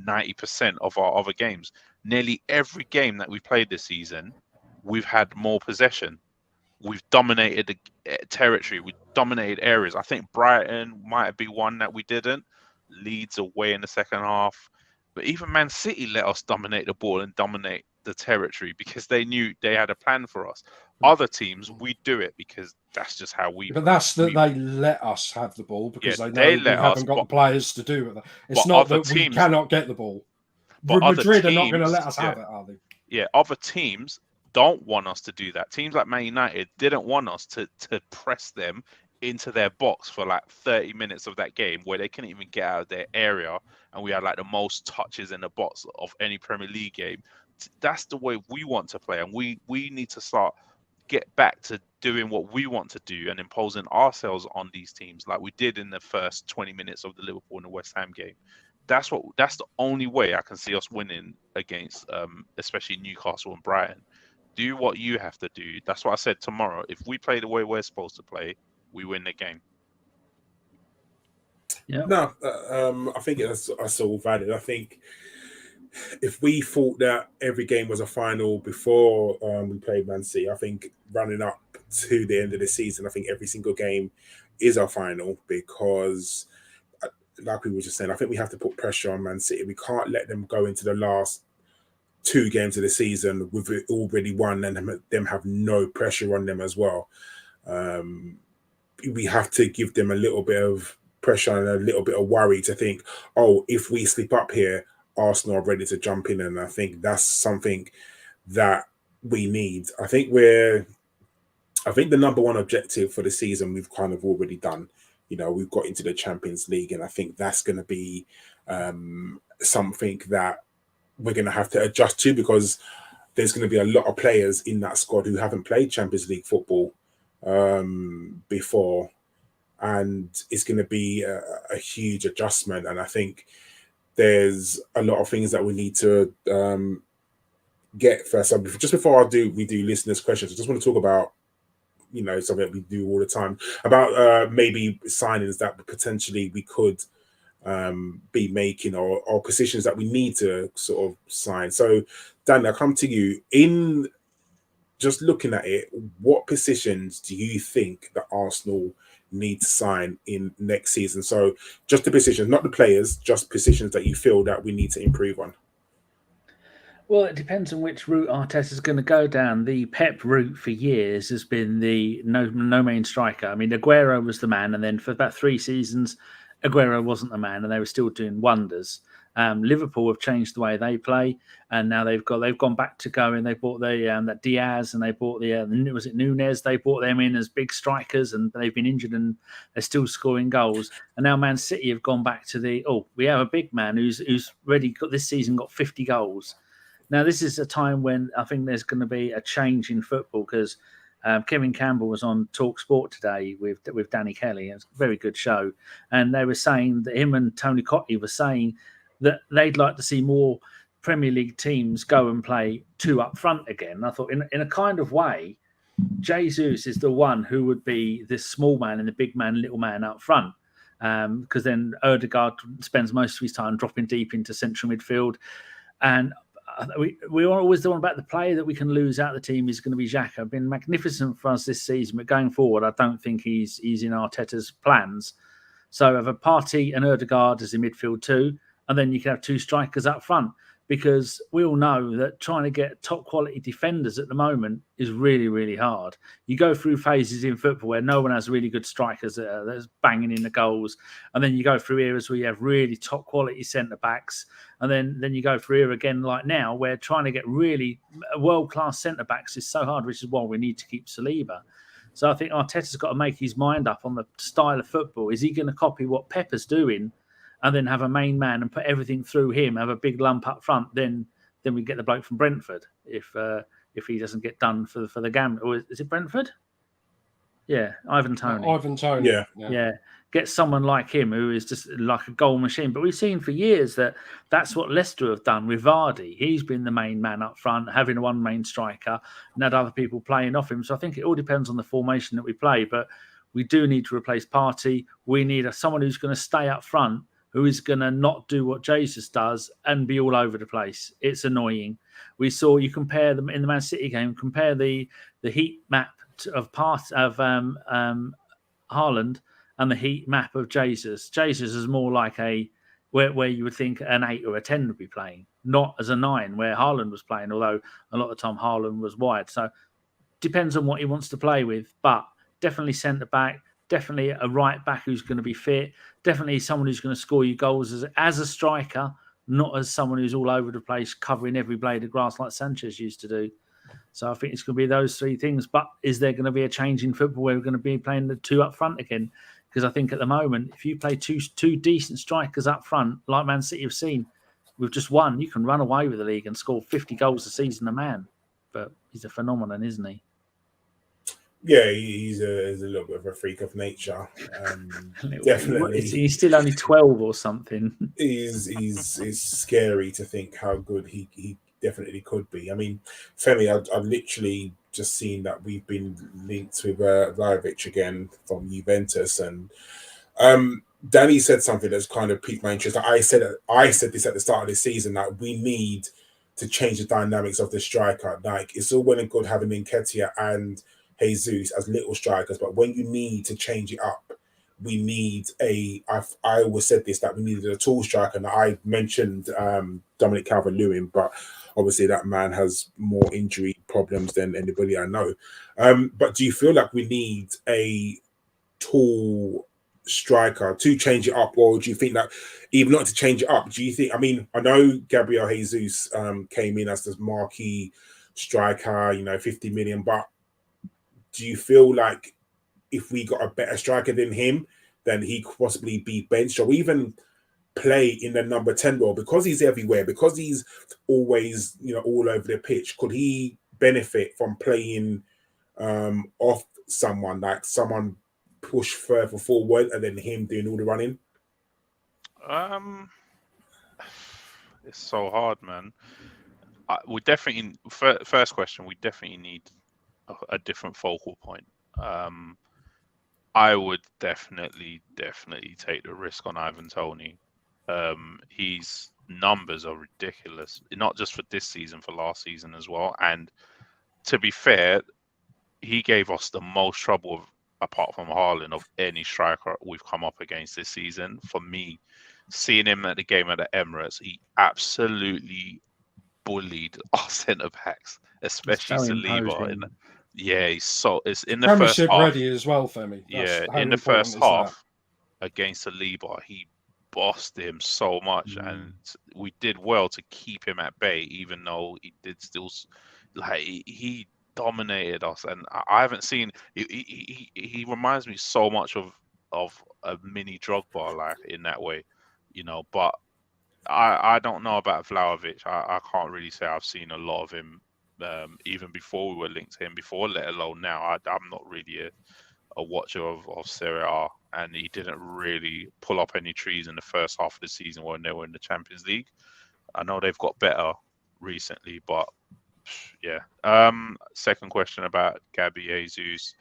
90% of our other games. Nearly every game that we played this season, we've had more possession. We've dominated the territory. We dominated areas. I think Brighton might be one that we didn't. Leeds away in the second half. But even Man City let us dominate the ball and dominate the territory because they knew they had a plan for us. Other teams, we do it because that's just how we... But they let us have the ball because they know we haven't got the players to do it. It's not that we cannot get the ball. But Madrid are not going to let us have it, are they? Yeah, other teams don't want us to do that. Teams like Man United didn't want us to press them into their box for like 30 minutes of that game where they couldn't even get out of their area, and we had like the most touches in the box of any Premier League game. That's the way we want to play, and we need to get back to doing what we want to do and imposing ourselves on these teams like we did in the first 20 minutes of the Liverpool and the West Ham game. That's the only way I can see us winning against especially Newcastle and Brighton. Do what you have to do. That's what I said tomorrow. If we play the way we're supposed to play, we win the game. Yeah. No, I think that's all valid. I think if we thought that every game was a final before we played Man City, I think running up to the end of the season, I think every single game is a final because, like we were just saying, I think we have to put pressure on Man City. We can't let them go into the last 2 games of the season with it already won and them have no pressure on them as well. We have to give them a little bit of pressure and a little bit of worry to think, oh, if we slip up here, Arsenal are ready to jump in. And I think that's something that we need. I think the number one objective for the season we've kind of already done. We've got into the Champions League, and I think that's going to be something that we're going to have to adjust to because there's going to be a lot of players in that squad who haven't played Champions League football before, and it's going to be a huge adjustment. And I think there's a lot of things that we need to get first. So just before we do listeners' questions, I just want to talk about something that we do all the time about maybe signings that potentially we could be making or positions that we need to sort of sign. So Dan, I'll come to you. In just looking at it, what positions do you think that Arsenal need to sign in next season? So just the positions, not the players, just positions that you feel that we need to improve on. Well, it depends on which route Arteta is going to go down. The Pep route for years has been the no main striker. I mean, Aguero was the man, and then for about 3 seasons, Aguero wasn't the man, and they were still doing wonders. Liverpool have changed the way they play, and now they've gone back to going. They bought that Diaz, and they bought was it Nunez? They bought them in as big strikers, and they've been injured, and they're still scoring goals. And now Man City have gone back to we have a big man who's already got this season got 50 goals. Now this is a time when I think there's going to be a change in football because Kevin Campbell was on Talk Sport today with Danny Kelly. It's a very good show, and they were saying that him and Tony Cottee were saying that they'd like to see more Premier League teams go and play two up front again. I thought in a kind of way, Jesus is the one who would be this small man and the big man, little man up front. Because then Odegaard spends most of his time dropping deep into central midfield. And we are always the one about the player that we can lose out of the team is going to be Xhaka. Been magnificent for us this season, but going forward, I don't think he's in Arteta's plans. So have a Partey and Odegaard as in midfield too, and then you can have two strikers up front, because we all know that trying to get top quality defenders at the moment is really, really hard. You go through phases in football where no one has really good strikers that's banging in the goals, and then you go through eras where you have really top quality centre backs, and then you go through era again like now where trying to get really world class centre backs is so hard, which is why we need to keep Saliba. So I think Arteta's got to make his mind up on the style of football. Is he going to copy what Pepper's doing, and then have a main man and put everything through him, have a big lump up front? Then we get the bloke from Brentford if he doesn't get done for the game. Or is it Brentford? Yeah, Ivan Toney. Ivan Toney. Yeah. Get someone like him who is just like a goal machine. But we've seen for years that that's what Leicester have done with Vardy. He's been the main man up front, having one main striker, and had other people playing off him. So I think it all depends on the formation that we play. But we do need to replace Partey. We need someone who's going to stay up front, who is going to not do what Jesus does and be all over the place. It's annoying. We saw, you compare them in the Man City game, compare the heat map of Haaland and the heat map of Jesus. Jesus is more like where you would think an 8 or a 10 would be playing, not as a 9 where Haaland was playing, although a lot of the time Haaland was wide. So depends on what he wants to play with, but definitely centre back, definitely a right back who's going to be fit, definitely someone who's going to score you goals as a striker, not as someone who's all over the place covering every blade of grass like Sanchez used to do. So I think it's going to be those three things. But is there going to be a change in football where we're going to be playing the two up front again? Because I think at the moment, if you play two decent strikers up front, like Man City have seen, with just one, you can run away with the league and score 50 goals a season a man. But he's a phenomenon, isn't he? Yeah, he's a little bit of a freak of nature. Definitely. He's still only 12 or something. It's scary to think how good he definitely could be. I mean, Femi, I've literally just seen that we've been linked with Vlahovic again from Juventus, and Danny said something that's kind of piqued my interest. I said this at the start of the season, that we need to change the dynamics of the striker. Like, it's all well and good having Nketiah and Jesus as little strikers, but when you need to change it up, we need I always said this, that we needed a tall striker, and I mentioned Dominic Calvert-Lewin, but obviously that man has more injury problems than anybody I know. But do you feel like we need a tall striker to change it up, or do you think that even not to change it up, do you think, I mean, I know Gabriel Jesus came in as this marquee striker, 50 million, but do you feel like if we got a better striker than him, then he could possibly be benched or even play in the number 10 role, because he's everywhere, because he's always, all over the pitch? Could he benefit from playing off someone, like someone push further forward and then him doing all the running? It's so hard, man. We definitely, first question, we definitely need a different focal point. I would definitely take the risk on Ivan Toney. His numbers are ridiculous, not just for this season, for last season as well. And to be fair, he gave us the most trouble, apart from Haaland, of any striker we've come up against this season. For me, seeing him at the game at the Emirates, he absolutely bullied our centre backs, especially Saliba. It's in the first half. ready as well, Femi. In the first half against Saliba, he bossed him so much, and we did well to keep him at bay, even though he did still, he dominated us. And I haven't seen, he reminds me so much of a mini Drogba, like, in that way, but I don't know about Vlahovic. I can't really say I've seen a lot of him even before we were linked to him before, let alone now. I'm not really a watcher of Serie A, and he didn't really pull up any trees in the first half of the season when they were in the Champions League. I know they've got better recently, but yeah. Second question about Gabby Jesus.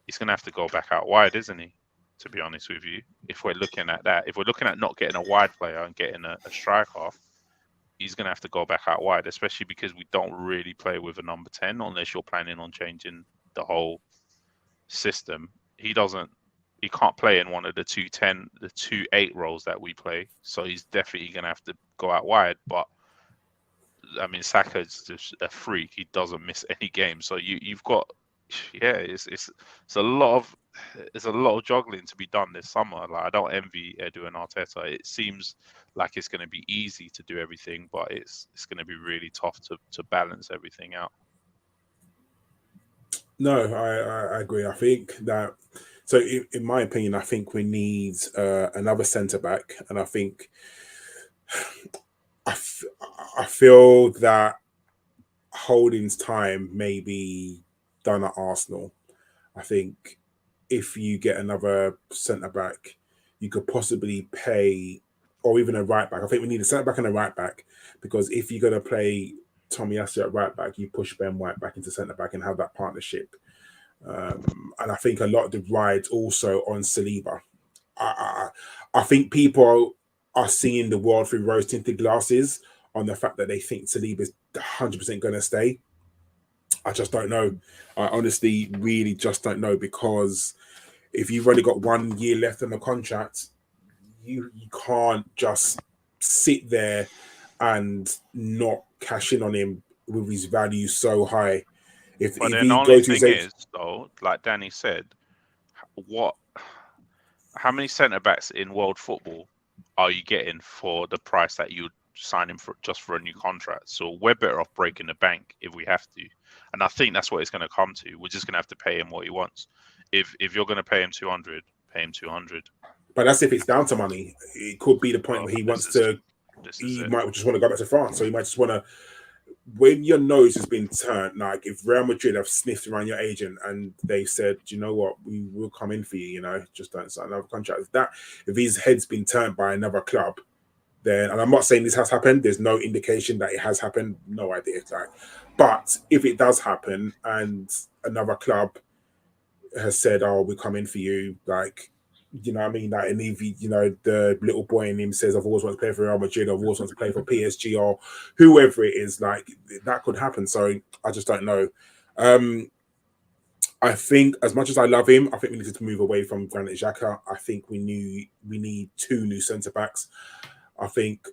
He's going to have to go back out wide, isn't he? To be honest with you, if we're looking at that, if we're looking at not getting a wide player and getting a striker, he's going to have to go back out wide, especially because we don't really play with a number 10 unless you're planning on changing the whole system. He can't play in one of the 2-10, the 2-8 roles that we play. So he's definitely going to have to go out wide. But I mean, Saka's just a freak. He doesn't miss any games. So you've got, it's a lot of juggling to be done this summer. Like, I don't envy Edu and Arteta. It seems like it's going to be easy to do everything, but it's going to be really tough to balance everything out. No, I agree. I think that, so in my opinion, I think we need another centre back, and I think I feel that Holding's time may be done at Arsenal. I think if you get another centre back, you could possibly pay, or even a right back. I think we need a centre back and a right back, because if you're going to play Tomiyasu at right back, you push Ben White back into centre back and have that partnership. And I think a lot of the rides also on Saliba. I think people are seeing the world through rose-tinted glasses on the fact that they think Saliba is 100% going to stay. I just don't know. I honestly really just don't know, because if you've only got 1 year left on the contract, you can't just sit there and not cash in on him with his value so high. But then the only thing is, though, like Danny said, how many centre backs in world football are you getting for the price that you sign him for just for a new contract? So we're better off breaking the bank if we have to. And I think that's what it's going to come to. We're just going to have to pay him what he wants. If you're going to pay him 200, pay him 200. But that's if it's down to money. It could be the point where he wants to. He might just want to go back to France, so he might just want to. When your nose has been turned, like if Real Madrid have sniffed around your agent and they said, "Do you know what, we will come in for you, you know, just don't sign another contract." If his head's been turned by another club, then, and I'm not saying this has happened, there's no indication that it has happened, no idea. Like, but if it does happen and another club has said, "Oh, we come in for you," like, you know what I mean? Like, and if you know, the little boy in him says, "I've always wanted to play for Real Madrid, I've always wanted to play for PSG," or whoever it is, like, that could happen. So I just don't know. I think, as much as I love him, I think we need to move away from Granit Xhaka. I think we need 2 new centre backs. I think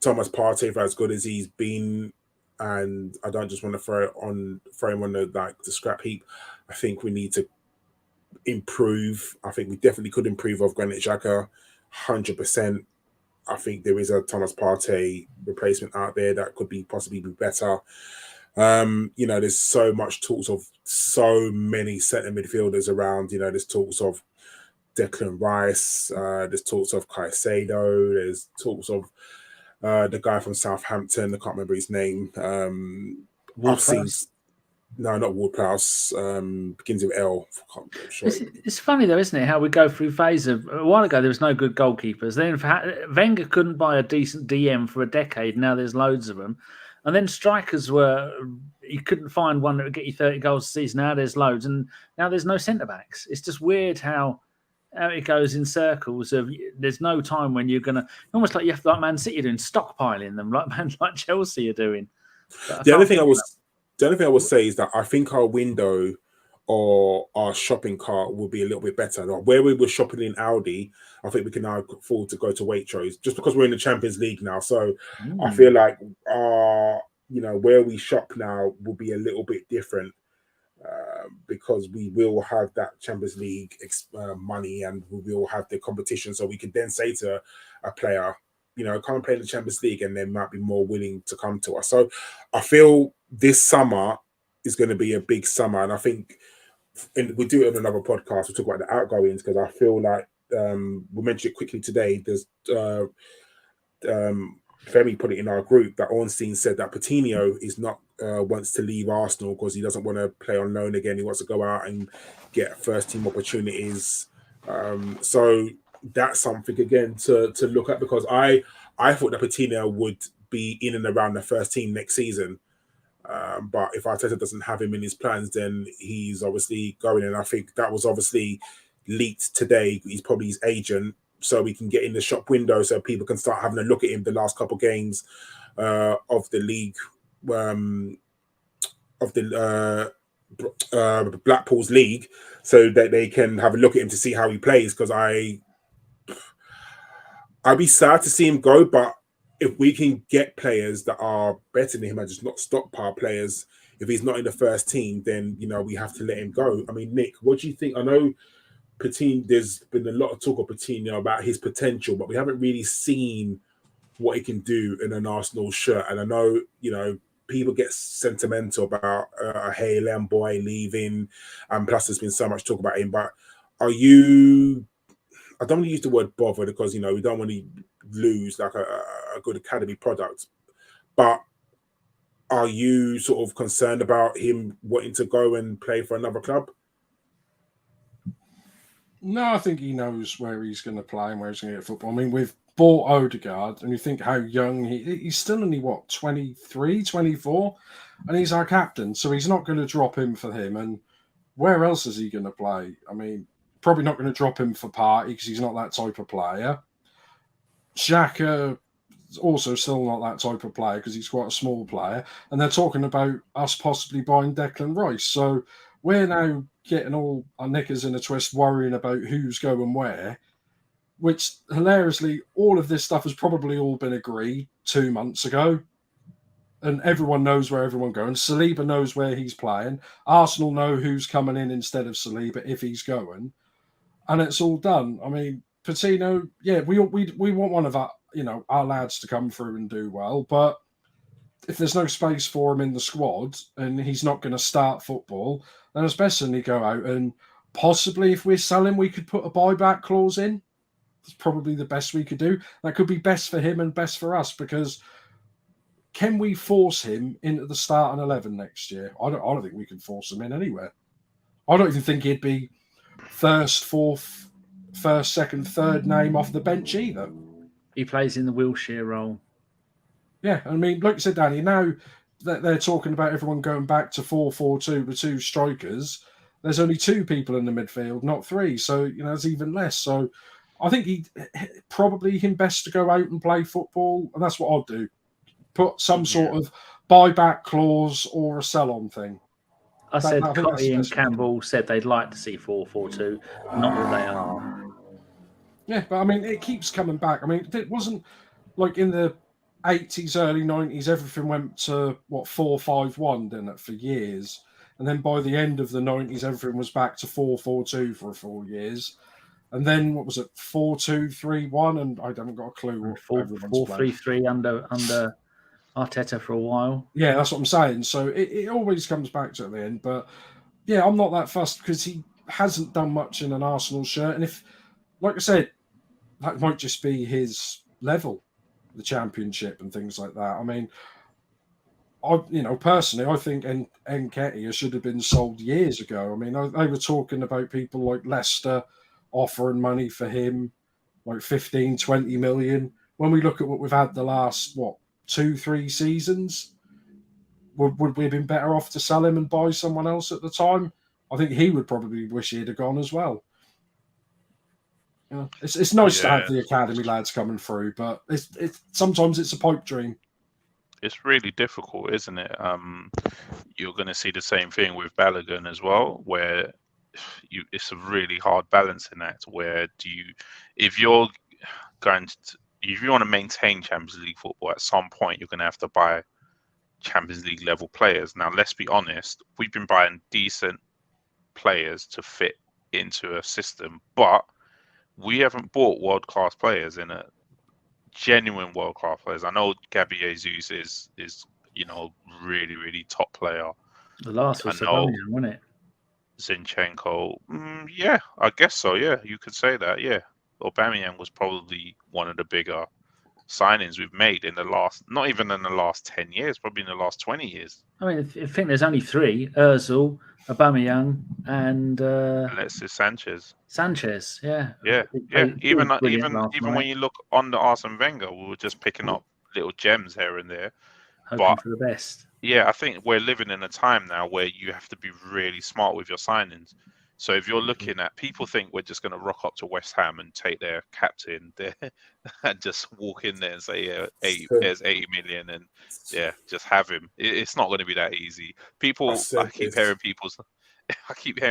Thomas Partey, for as good as he's been, and I don't just want to throw him on the scrap heap. I think we need to improve. I think we definitely could improve off Granit Xhaka, 100%. I think there is a Thomas Partey replacement out there that could possibly be better. You know, there's so much talks of so many centre midfielders around. You know, there's talks of Declan Rice, there's talks of Caicedo, there's talks of the guy from Southampton, I can't remember his name. I've seen, no, not Ward-Prowse, begins with L. It's funny though, isn't it, how we go through phases. A while ago there was no good goalkeepers, then Wenger couldn't buy a decent DM for a decade, now there's loads of them. And then strikers you couldn't find one that would get you 30 goals a season, now there's loads, and now there's no centre-backs. It's just weird how it goes in circles. There's no time when you're going to, almost like you have to, like Man City doing, stockpiling them, like Chelsea are doing. The only thing I will say is that I think our window or our shopping cart will be a little bit better. Like where we were shopping in Aldi, I think we can now afford to go to Waitrose just because we're in the Champions League now. So I feel like where we shop now will be a little bit different. Because we will have that Champions League money and we will have the competition, so we can then say to a player, you know, come and play in the Champions League, and they might be more willing to come to us. So I feel this summer is going to be a big summer, and I think we'll do it on another podcast. We'll talk about the outgoings, because I feel like we'll mention it quickly today. There's Femi put it in our group that Ornstein said that Coutinho is not wants to leave Arsenal because he doesn't want to play on loan again. He wants to go out and get first team opportunities. So that's something again to look at, because I thought that Coutinho would be in and around the first team next season. But if Arteta doesn't have him in his plans, then he's obviously going. And I think that was obviously leaked today. He's probably his agent, so we can get in the shop window so people can start having a look at him the last couple of games of the league, of the Blackpool's league, so that they can have a look at him to see how he plays. Because I'd be sad to see him go, but if we can get players that are better than him and just not stockpile players, if he's not in the first team, then we have to let him go. I mean, Nick, what do you think? I know Patino, there's been a lot of talk of Patino about his potential, but we haven't really seen what he can do in an Arsenal shirt. And I know, people get sentimental about Hey Lamb boy leaving, and plus there's been so much talk about him. But I don't want to use the word bother because we don't want to lose like a good academy product. But are you sort of concerned about him wanting to go and play for another club? No, I think he knows where he's going to play and where he's going to get football. I mean, we've bought Odegaard, and you think how young he's still only, 23, 24, and he's our captain, so he's not going to drop him for him. And where else is he going to play? I mean, probably not going to drop him for Partey because he's not that type of player. Xhaka is also still not that type of player because he's quite a small player. And they're talking about us possibly buying Declan Rice. So we're now getting all our knickers in a twist, worrying about who's going where, which, hilariously, all of this stuff has probably all been agreed 2 months ago. And everyone knows where everyone's going. Saliba knows where he's playing. Arsenal know who's coming in instead of Saliba if he's going. And it's all done. I mean, Patino, yeah, we want one of our, our lads to come through and do well. But if there's no space for him in the squad and he's not going to start football, then it's best that he go out and possibly, if we're selling, we could put a buyback clause in. It's probably the best we could do. That could be best for him and best for us, because can we force him into the starting 11 next year? I don't think we can force him in anywhere. I don't even think he'd be first, second, third name off the bench either. He plays in the Wilshere role. Yeah, I mean, like you said, Danny, now that they're talking about everyone going back to 4-4-2 with two strikers, there's only two people in the midfield, not three. So, there's even less. So I think him best to go out and play football, and that's what I'd do. Put some sort of buyback clause or a sell-on thing. I said Cotty and Campbell said they'd like to see 4-4-2, not that they are. Yeah, but I mean, it keeps coming back. I mean, it wasn't like in the 80s, early 90s, everything went to 4-5-1, didn't it, for years? And then by the end of the 90s, everything was back to 4-4-2 for 4 years. And then what was it, 4-2-3-1? And I haven't got a clue what 4-3-3 under Arteta for a while. Yeah, that's what I'm saying. So it always comes back to the end. But yeah, I'm not that fussed because he hasn't done much in an Arsenal shirt. And if, like I said, that might just be his level, the Championship and things like that. I mean, personally, I think Nketiah should have been sold years ago. I mean, they were talking about people like Leicester offering money for him, like 15, 20 million. When we look at what we've had the last, 2-3 seasons, would we have been better off to sell him and buy someone else at the time? I think he would probably wish he'd have gone as well. It's nice to have the academy lads coming through, but it's sometimes it's a pipe dream. It's really difficult, isn't it? You're going to see the same thing with Balogun as well, where it's a really hard balancing act. Where if you want to maintain Champions League football, at some point you're going to have to buy Champions League level players. Now, let's be honest, we've been buying decent players to fit into a system, but we haven't bought world-class players in it. Genuine world-class players. I know Gabriel Jesus is really, really top player. The last was Aubameyang, wasn't it? Zinchenko. Yeah, I guess so. Yeah, you could say that. Yeah. Aubameyang was probably one of the bigger signings we've made in the last, not even in the last 10 years, probably in the last 20 years. I mean, I think there's only three: Ozil, Aubameyang, and Alexis Sanchez. Yeah. Even when you look on the Arsene Wenger, we were just picking up little gems here and there. Hoping for the best. Yeah, I think we're living in a time now where you have to be really smart with your signings. So if you're looking at, people think we're just going to rock up to West Ham and take their captain there and just walk in there and say, yeah, there's 80 million and yeah, just have him. It's not going to be that easy. I keep hearing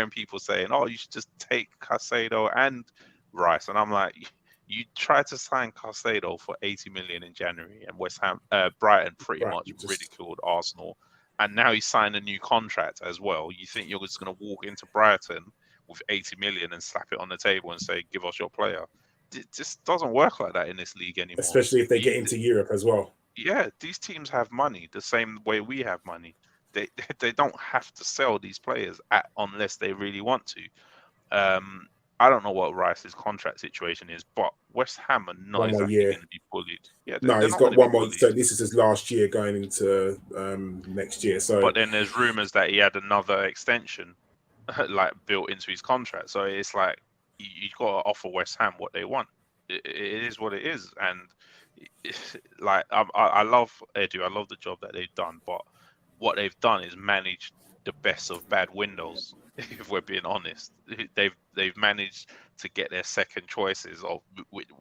people saying, oh, you should just take Caicedo and Rice. And I'm like, you tried to sign Caicedo for 80 million in January, and Brighton pretty much ridiculed Arsenal, and now he's signed a new contract as well. You think you're just going to walk into Brighton with 80 million and slap it on the table and say, give us your player? It just doesn't work like that in this league anymore. Especially if they get into Europe as well. Yeah, these teams have money the same way we have money. They don't have to sell these players unless they really want to. I don't know what Rice's contract situation is, but West Ham are not exactly going to be bullied. Yeah, no, he's got one more. So this is his last year going into next year. So, but then there's rumours that he had another extension, like built into his contract. So it's like you've got to offer West Ham what they want. It is what it is, and like I love Edu. I love the job that they've done, but what they've done is manage the best of bad windows. If we're being honest, they've managed to get their second choices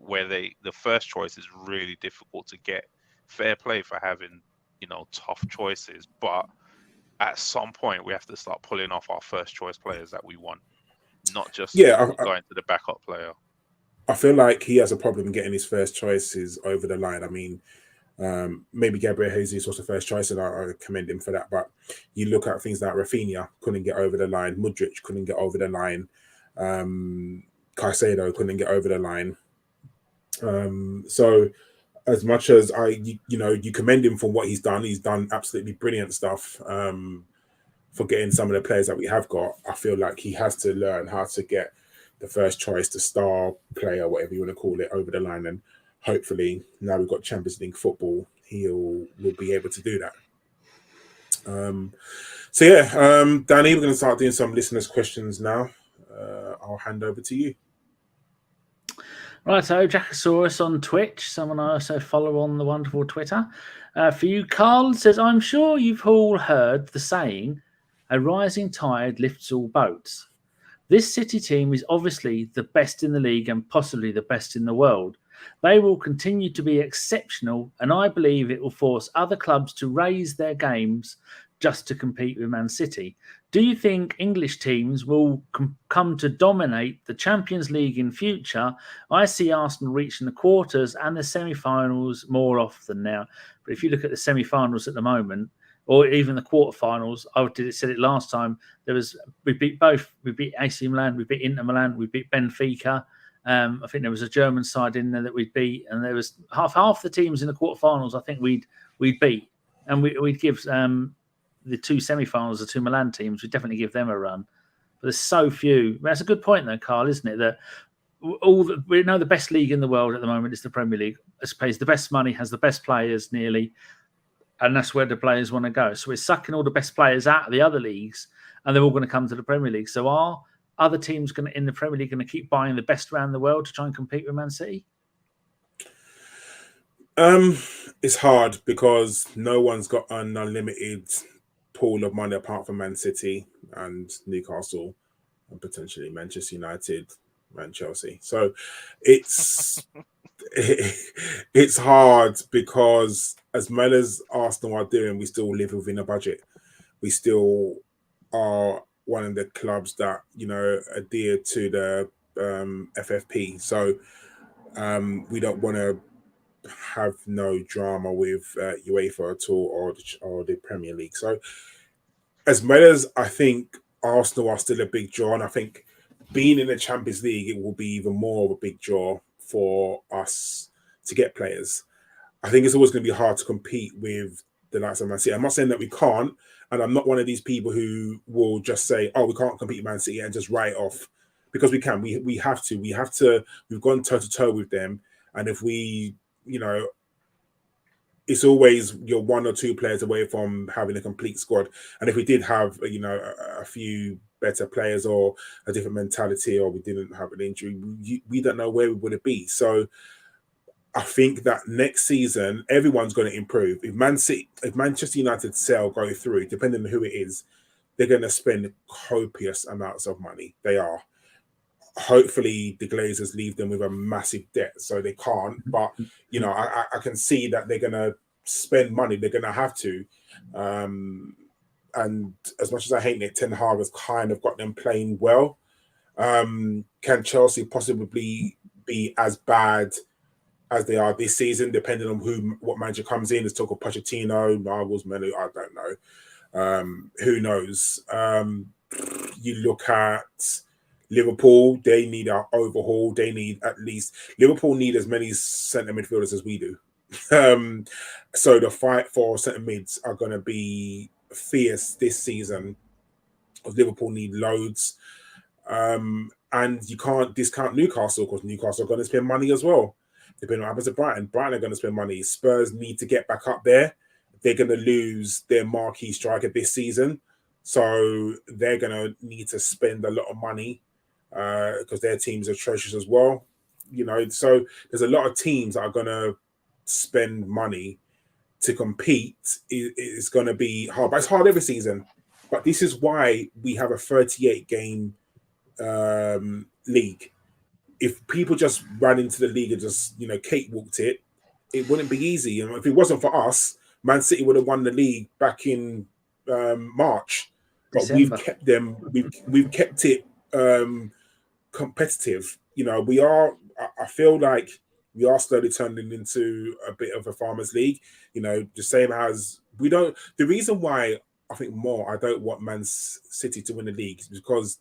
where the first choice is really difficult to get. Fair play for having tough choices, but at some point we have to start pulling off our first choice players that we want, not just going to the backup player. I feel like he has a problem getting his first choices over the line. I mean, maybe Gabriel Jesus was the first choice, and I commend him for that. But you look at things like Rafinha couldn't get over the line, Mudryk couldn't get over the line, Caicedo couldn't get over the line. So as much as you commend him for what he's done absolutely brilliant stuff for getting some of the players that we have got. I feel like he has to learn how to get the first choice, the star player, whatever you want to call it, over the line, and hopefully, now we've got Champions League football, will be able to do that. Danny, we're going to start doing some listeners' questions now. I'll hand over to you. Right, so Jackosaurus on Twitch, someone I also follow on the wonderful Twitter. For you, Karl says, I'm sure you've all heard the saying, a rising tide lifts all boats. This City team is obviously the best in the league and possibly the best in the world. They will continue to be exceptional, and I believe it will force other clubs to raise their games just to compete with Man City. Do you think English teams will come to dominate the Champions League in future? I see Arsenal reaching the quarters and the semi-finals more often now. But if you look at the semi-finals at the moment, or even the quarterfinals, I said it last time, we beat both. We beat AC Milan, we beat Inter Milan, we beat Benfica. I think there was a German side in there that we'd beat, and there was half the teams in the quarterfinals. I think we'd beat, and we'd give the two semi-finals, the two Milan teams, we'd definitely give them a run. But there's so few. That's a good point, though, Karl, isn't it? That we know the best league in the world at the moment is the Premier League. It pays the best money, has the best players nearly, and that's where the players want to go. So we're sucking all the best players out of the other leagues, and they're all going to come to the Premier League. So are other teams in the Premier League going to keep buying the best around the world to try and compete with Man City? It's hard because no one's got an unlimited pool of money apart from Man City and Newcastle and potentially Manchester United and Chelsea. So it's hard because as well as Arsenal are doing, we still live within a budget. We still are one of the clubs that adhere to the FFP. So we don't want to have no drama with UEFA at all or the Premier League. So as well as I think Arsenal are still a big draw, and I think being in the Champions League, it will be even more of a big draw for us to get players. I think it's always going to be hard to compete with the likes of Man City. I'm not saying that we can't, and I'm not one of these people who will just say, oh, we can't compete with Man City and just write it off, because we can. We have to. We've gone toe-to-toe with them, and if we, it's always you're one or two players away from having a complete squad. And if we did have, a few better players or a different mentality, or we didn't have an injury, we don't know where we would be. So I think that next season everyone's going to improve. If Manchester United go through, depending on who it is, they're going to spend copious amounts of money. They are. Hopefully, the Glazers leave them with a massive debt, so they can't. But I can see that they're going to spend money. They're going to have to. And as much as I hate it, Ten Hag has kind of got them playing well. Can Chelsea possibly be as bad as they are this season, depending on what manager comes in? There's talk of Pochettino, Marvel's Melu, I don't know. Who knows? You look at Liverpool, they need an overhaul. They need Liverpool need as many centre midfielders as we do. So the fight for centre mids are going to be fierce this season. Liverpool need loads. And you can't discount Newcastle, because Newcastle are going to spend money as well. Depending on what happens to Brighton. Brighton are going to spend money. Spurs need to get back up there. They're going to lose their marquee striker this season. So they're going to need to spend a lot of money because their teams are atrocious as well. So there's a lot of teams that are going to spend money to compete. It's going to be hard. But it's hard every season. But this is why we have a 38-game league. If people just ran into the league and just cakewalked it, it wouldn't be easy. If it wasn't for us, Man City would have won the league back in March. But December. We've kept them. We've kept it competitive. We are. I feel like we are slowly turning into a bit of a farmers' league. The same as we don't. The reason why I think I don't want Man City to win the league is because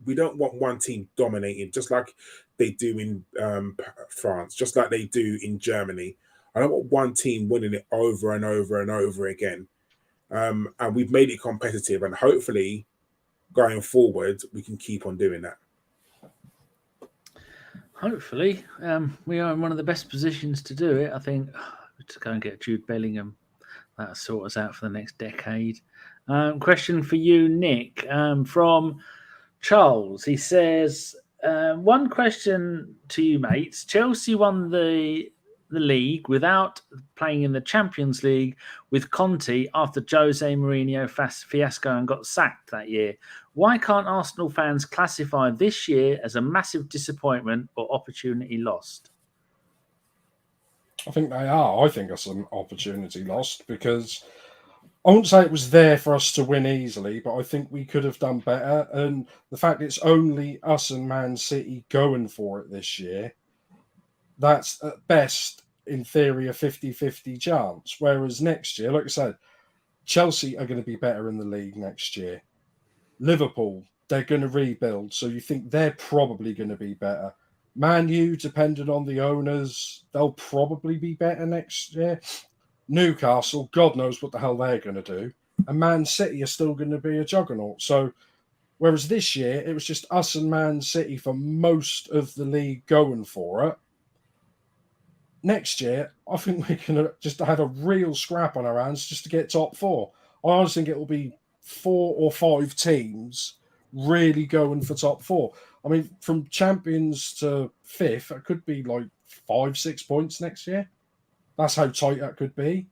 we don't want one team dominating, just like they do in France, just like they do in Germany. I don't want one team winning it over and over and over again. And we've made it competitive, and hopefully, going forward, we can keep on doing that. Hopefully, we are in one of the best positions to do it. I think to go and get Jude Bellingham, that'll sort us out for the next decade. Question for you, Nick, from Charles. He says, one question to you, mates. Chelsea won the league without playing in the Champions League with Conte after Jose Mourinho fiasco and got sacked that year. Why can't Arsenal fans classify this year as a massive disappointment or opportunity lost? I think they are. I think it's an opportunity lost because I wouldn't say it was there for us to win easily, but I think we could have done better. And the fact it's only us and Man City going for it this year, that's at best, in theory, a 50-50 chance. Whereas next year, like I said, Chelsea are going to be better in the league next year. Liverpool, they're going to rebuild, so you think they're probably going to be better. Man U, depending on the owners, they'll probably be better next year. Newcastle, God knows what the hell they're going to do. And Man City are still going to be a juggernaut. So, whereas this year, it was just us and Man City for most of the league going for it. Next year, I think we're going to just have a real scrap on our hands just to get top four. I honestly think it will be 4 or 5 teams really going for top four. I mean, from champions to 5th, it could be like 5-6 points next year. That's how tight that could be.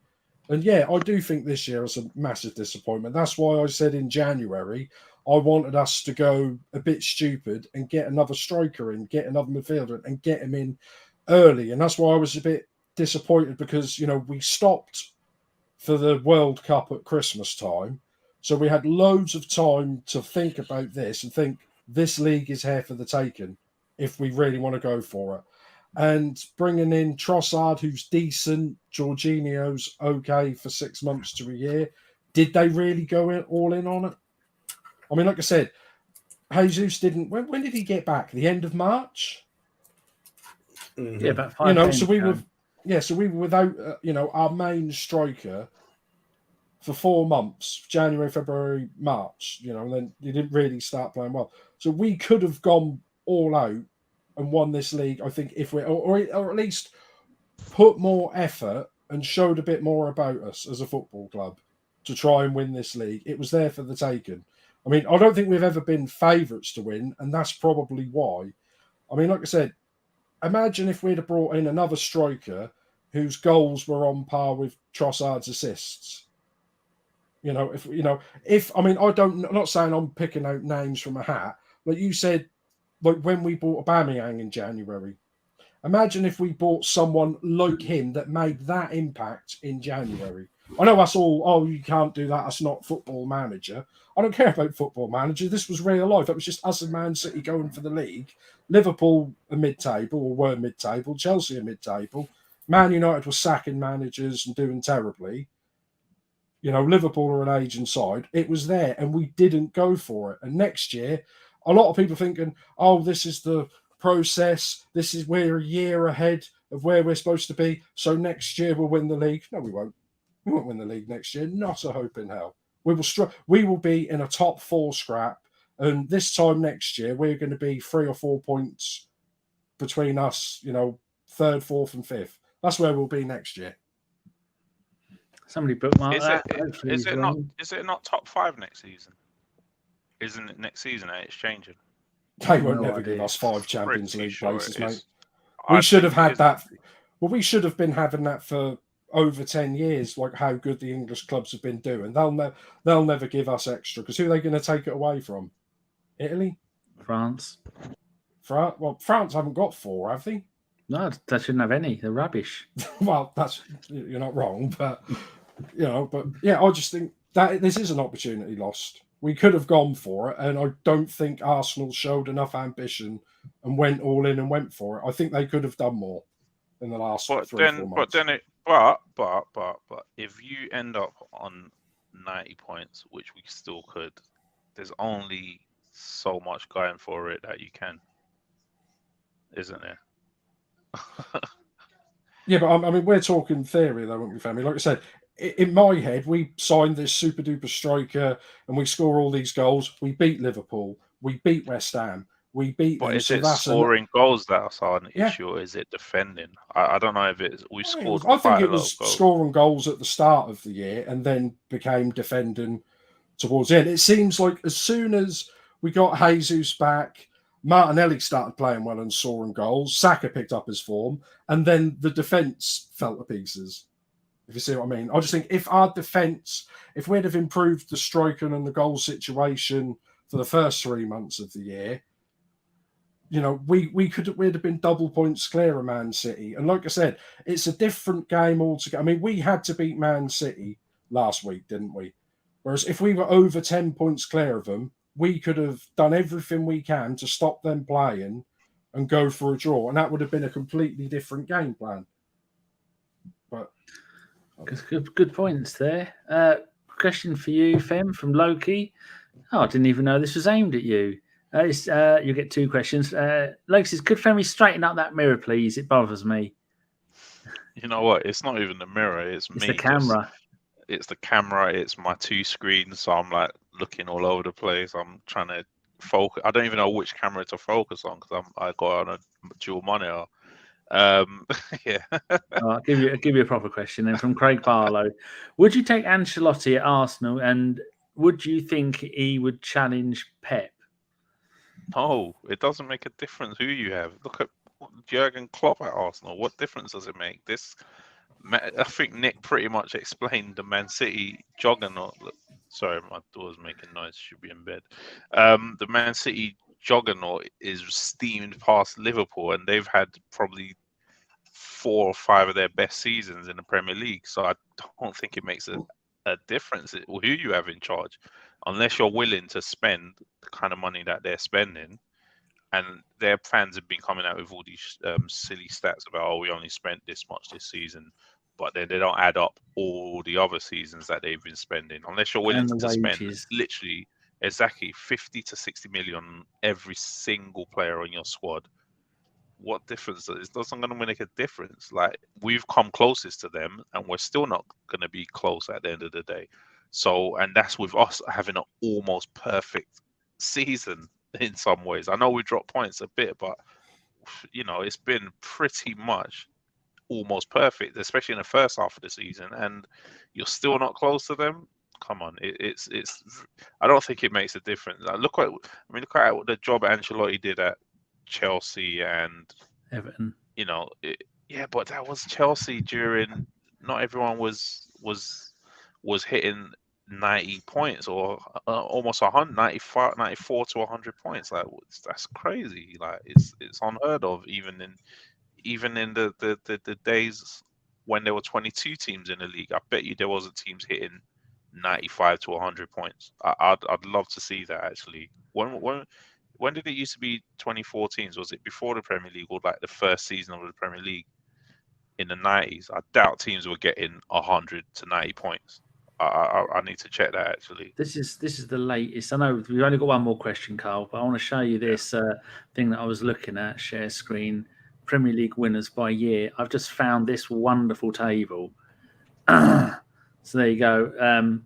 And yeah, I do think this year is a massive disappointment. That's why I said in January, I wanted us to go a bit stupid and get another striker in, get another midfielder and get him in early. And that's why I was a bit disappointed because, we stopped for the World Cup at Christmas time. So we had loads of time to think about this and think this league is here for the taking if we really want to go for it. And bringing in Trossard, who's decent, Jorginho's okay for 6 months to a year. Did they really go all in on it? I mean, like I said, Jesus didn't. When did he get back? The end of March. Mm-hmm. Yeah, about 5 So we were. Yeah, so we were without our main striker for 4 months, January, February, March. And then he didn't really start playing well. So we could have gone all out and won this league, I think, if we or at least put more effort and showed a bit more about us as a football club to try and win this league. It was there for the taking. I mean, I don't think we've ever been favourites to win, and that's probably why. I mean, like I said, imagine if we'd have brought in another striker whose goals were on par with Trossard's assists. You know, if I mean, I'm not saying I'm picking out names from a hat, but you said, like when we bought Aubameyang in January. Imagine if we bought someone like him that made that impact in January. I know us all, oh, you can't do that. That's not Football Manager. I don't care about Football Manager. This was real life. It was just us and Man City going for the league. Liverpool are mid-table, or were mid-table. Chelsea are mid-table. Man United was sacking managers and doing terribly. You know, Liverpool are an aging side. It was there, and we didn't go for it. And next year, a lot of people thinking, oh, this is the process. We're a year ahead of where we're supposed to be. So next year we'll win the league. No, we won't. We won't win the league next year. Not a hope in hell. We will be in a top 4 scrap. And this time next year, we're going to be 3 or 4 points between us, you know, 3rd, 4th, and 5th. That's where we'll be next year. Somebody bookmark that. Is it not top 5 next season? Isn't it next season that it's changing? They won't never give us 5 Champions League places, mate. We should have had that. Well, we should have been having that for over 10 years, like how good the English clubs have been doing. They'll never give us extra, because who are they going to take it away from? Italy? France. Well, France haven't got 4, have they? No, they shouldn't have any. They're rubbish. Well, you're not wrong, but yeah, I just think that this is an opportunity lost. We could have gone for it, and I don't think Arsenal showed enough ambition and went all in and went for it. I think they could have done more in the last 3 or 4 months. But if you end up on 90 points, which we still could, there's only so much going for it that you can, isn't there? Yeah, but I mean, we're talking theory, though, aren't we, Femi? Like I said, in my head, we signed this super duper striker and we score all these goals. We beat Liverpool. We beat West Ham. We beat them. But is it scoring goals that's an issue, or is it defending? I don't know if we scored. I think it was scoring goals at the start of the year and then became defending towards the end. It seems like as soon as we got Jesus back, Martinelli started playing well and scoring goals. Saka picked up his form, and then the defence fell to pieces. If you see what I mean, I just think if our defence, if we'd have improved the striking and the goal situation for the first 3 months of the year, you know, we'd have been double points clear of Man City. And like I said, it's a different game altogether. I mean, we had to beat Man City last week, didn't we? Whereas if we were over 10 points clear of them, we could have done everything we can to stop them playing and go for a draw. And that would have been a completely different game plan. But good points there. Question for you, Fem, from Loki. Oh, I didn't even know this was aimed at you. You get 2 questions. Loki says, could Femi straighten up that mirror, please? It bothers me. You know what? It's not even the mirror. It's me. The camera. It's the camera. It's my 2 screens. So I'm like looking all over the place. I'm trying to focus. I don't even know which camera to focus on because I got on a dual monitor. Yeah. I'll give you a proper question then from Craig Barlow. Would you take Ancelotti at Arsenal, and would you think he would challenge Pep? No, it doesn't make a difference who you have. Look at Jurgen Klopp at Arsenal. What difference does it make? I think Nick pretty much explained the Man City juggernaut. Sorry, my daughter's making noise. Should be in bed. The Man City juggernaut is steamed past Liverpool, and they've had probably 4 or 5 of their best seasons in the Premier League. So I don't think it makes a difference who you have in charge, unless you're willing to spend the kind of money that they're spending. And their fans have been coming out with all these silly stats about, we only spent this much this season, but then they don't add up all the other seasons that they've been spending. Unless you're willing to spend literally exactly 50 to 60 million on every single player on your squad, what difference does it? Doesn't going to make a difference. Like, we've come closest to them, and we're still not going to be close at the end of the day. So, and that's with us having an almost perfect season in some ways. I know we dropped points a bit, but you know, it's been pretty much almost perfect, especially in the first half of the season, and you're still not close to them. Come on, it's. I don't think it makes a difference. Look at the job Ancelotti did at Chelsea and Everton. You know, but that was Chelsea during. Not everyone was hitting 90 points or almost 100, 95, 94 to 100 points. Like that's crazy. Like it's unheard of even in the days when there were 22 teams in the league. I bet you there wasn't teams hitting 95 to 100 points. I'd love to see that actually. When did it used to be 24 teams? Was it before the Premier League or like the first season of the Premier League in the 90s? I doubt teams were getting 100 to 90 points. I need to check that actually. This is the latest. I know we've only got one more question, Karl, but I want to show you this thing that I was looking at. Share screen, Premier League winners by year. I've just found this wonderful table. So there you go.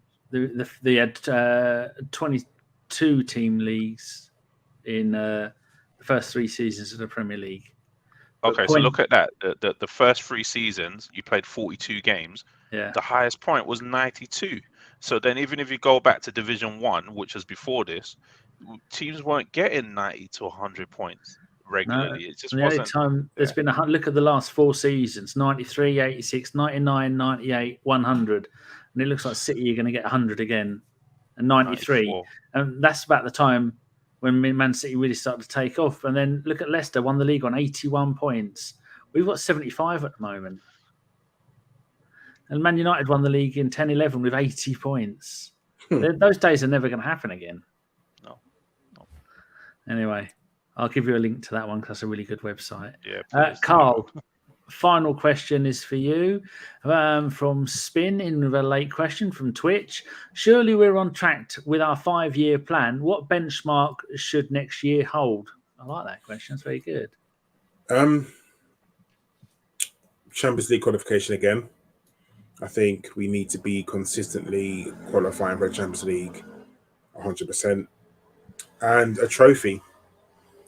They had 22 team leagues in the first 3 seasons of the Premier League. Okay, so look at that. The first 3 seasons, you played 42 games. Yeah. The highest point was 92. So then even if you go back to Division 1, which was before this, teams weren't getting 90 to 100 points regularly. No, it just the wasn't. only time there's been look at the last 4 seasons, 93, 86, 99, 98, 100. And it looks like City are going to get 100 again. And 93. 94. And that's about the time when Man City really started to take off. And then look at Leicester, won the league on 81 points. We've got 75 at the moment. And Man United won the league in 10-11 with 80 points. Those days are never going to happen again. No. Anyway, I'll give you a link to that one because that's a really good website. Yeah, Karl, final question is for you from Spin in with a late question from Twitch. Surely we're on track with our 5-year plan. What benchmark should next year hold? I like that question. It's very good. Champions League qualification again. I think we need to be consistently qualifying for the Champions League 100%. And a trophy.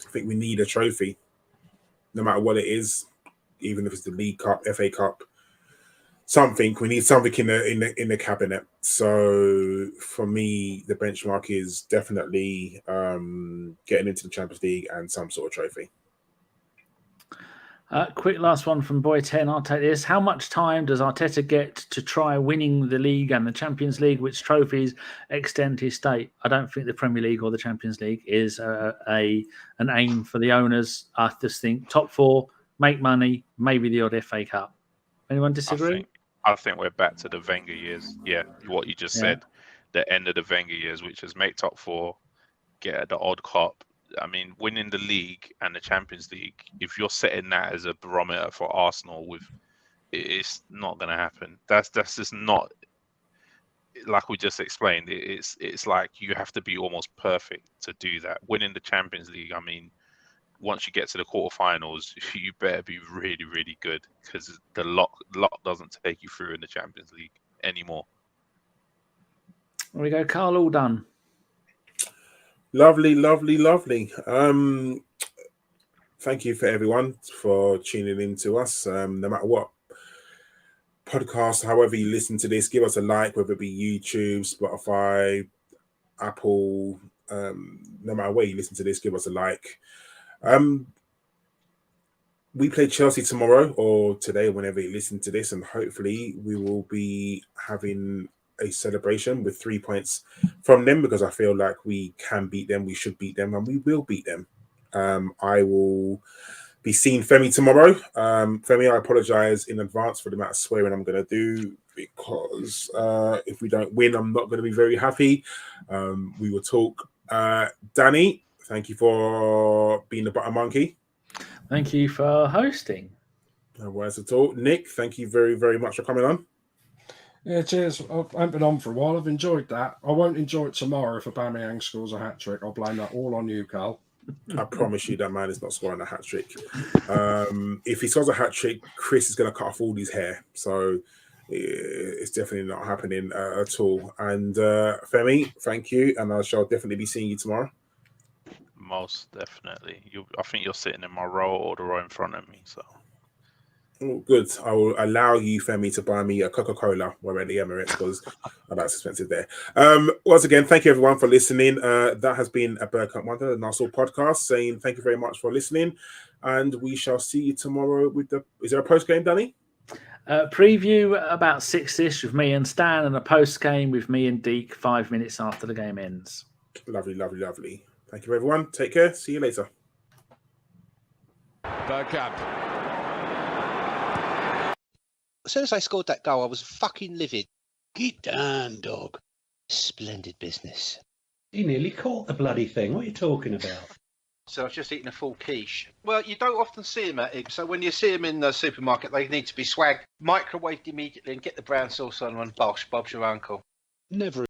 I think we need a trophy. No matter what it is, even if it's the League Cup, FA Cup, something. We need something in the cabinet. So for me, the benchmark is definitely getting into the Champions League and some sort of trophy. Quick last one from Boy 10. I'll take this. How much time does Arteta get to try winning the league and the Champions League? Which trophies extend his stay? I don't think the Premier League or the Champions League is an aim for the owners. I just think top 4, make money, maybe the odd FA Cup. Anyone disagree? I think we're back to the Wenger years. Yeah, what you just said. The end of the Wenger years, which is make top 4, get the odd cup. I mean, winning the league and the Champions League, if you're setting that as a barometer for Arsenal, it's not going to happen. That's just not, like we just explained. It's like you have to be almost perfect to do that. Winning the Champions League, I mean, once you get to the quarterfinals, you better be really, really good because the luck doesn't take you through in the Champions League anymore. There we go, Karl, all done. Lovely. Thank you for everyone for tuning in to us. No matter what podcast, however you listen to this, give us a like, whether it be YouTube, Spotify, Apple, no matter where you listen to this, give us a like. We play Chelsea tomorrow or today, whenever you listen to this, and hopefully we will be having a celebration with 3 points from them because I feel like we can beat them, we should beat them, and we will beat them. I will be seeing Femi tomorrow. Femi, I apologize in advance for the amount of swearing I'm going to do because if we don't win, I'm not going to be very happy. We will talk. Danny, thank you for being the butter monkey. Thank you for hosting. No worries at all. Nick, thank you very, very much for coming on. Yeah, cheers. I haven't been on for a while. I've enjoyed that. I won't enjoy it tomorrow if Aubameyang scores a hat-trick. I'll blame that all on you, Karl. I promise you that man is not scoring a hat-trick. If he scores a hat-trick, Chris is going to cut off all his hair. So it's definitely not happening at all. And Femi, thank you. And I shall definitely be seeing you tomorrow. Most definitely. I think you're sitting in my row or the row in front of me. So Oh, good. I will allow you, Femi, to buy me a Coca-Cola when we're at the Emirates because that's expensive there. Once again, thank you everyone for listening. That has been a Bergkamp Wonder, the Nassau podcast, saying thank you very much for listening. And we shall see you tomorrow with is there a post-game, Danny? Preview about 6-ish with me and Stan, and a post-game with me and Deke 5 minutes after the game ends. Lovely, lovely, lovely. Thank you, everyone. Take care. See you later. Bergkamp. As soon as I scored that goal, I was fucking livid. Get down, dog. Splendid business. He nearly caught the bloody thing. What are you talking about? So I was just eating a full quiche. Well, you don't often see them at Ibs, so when you see them in the supermarket, they need to be swagged, microwaved immediately, and get the brown sauce on and bosh, Bob's your uncle. Never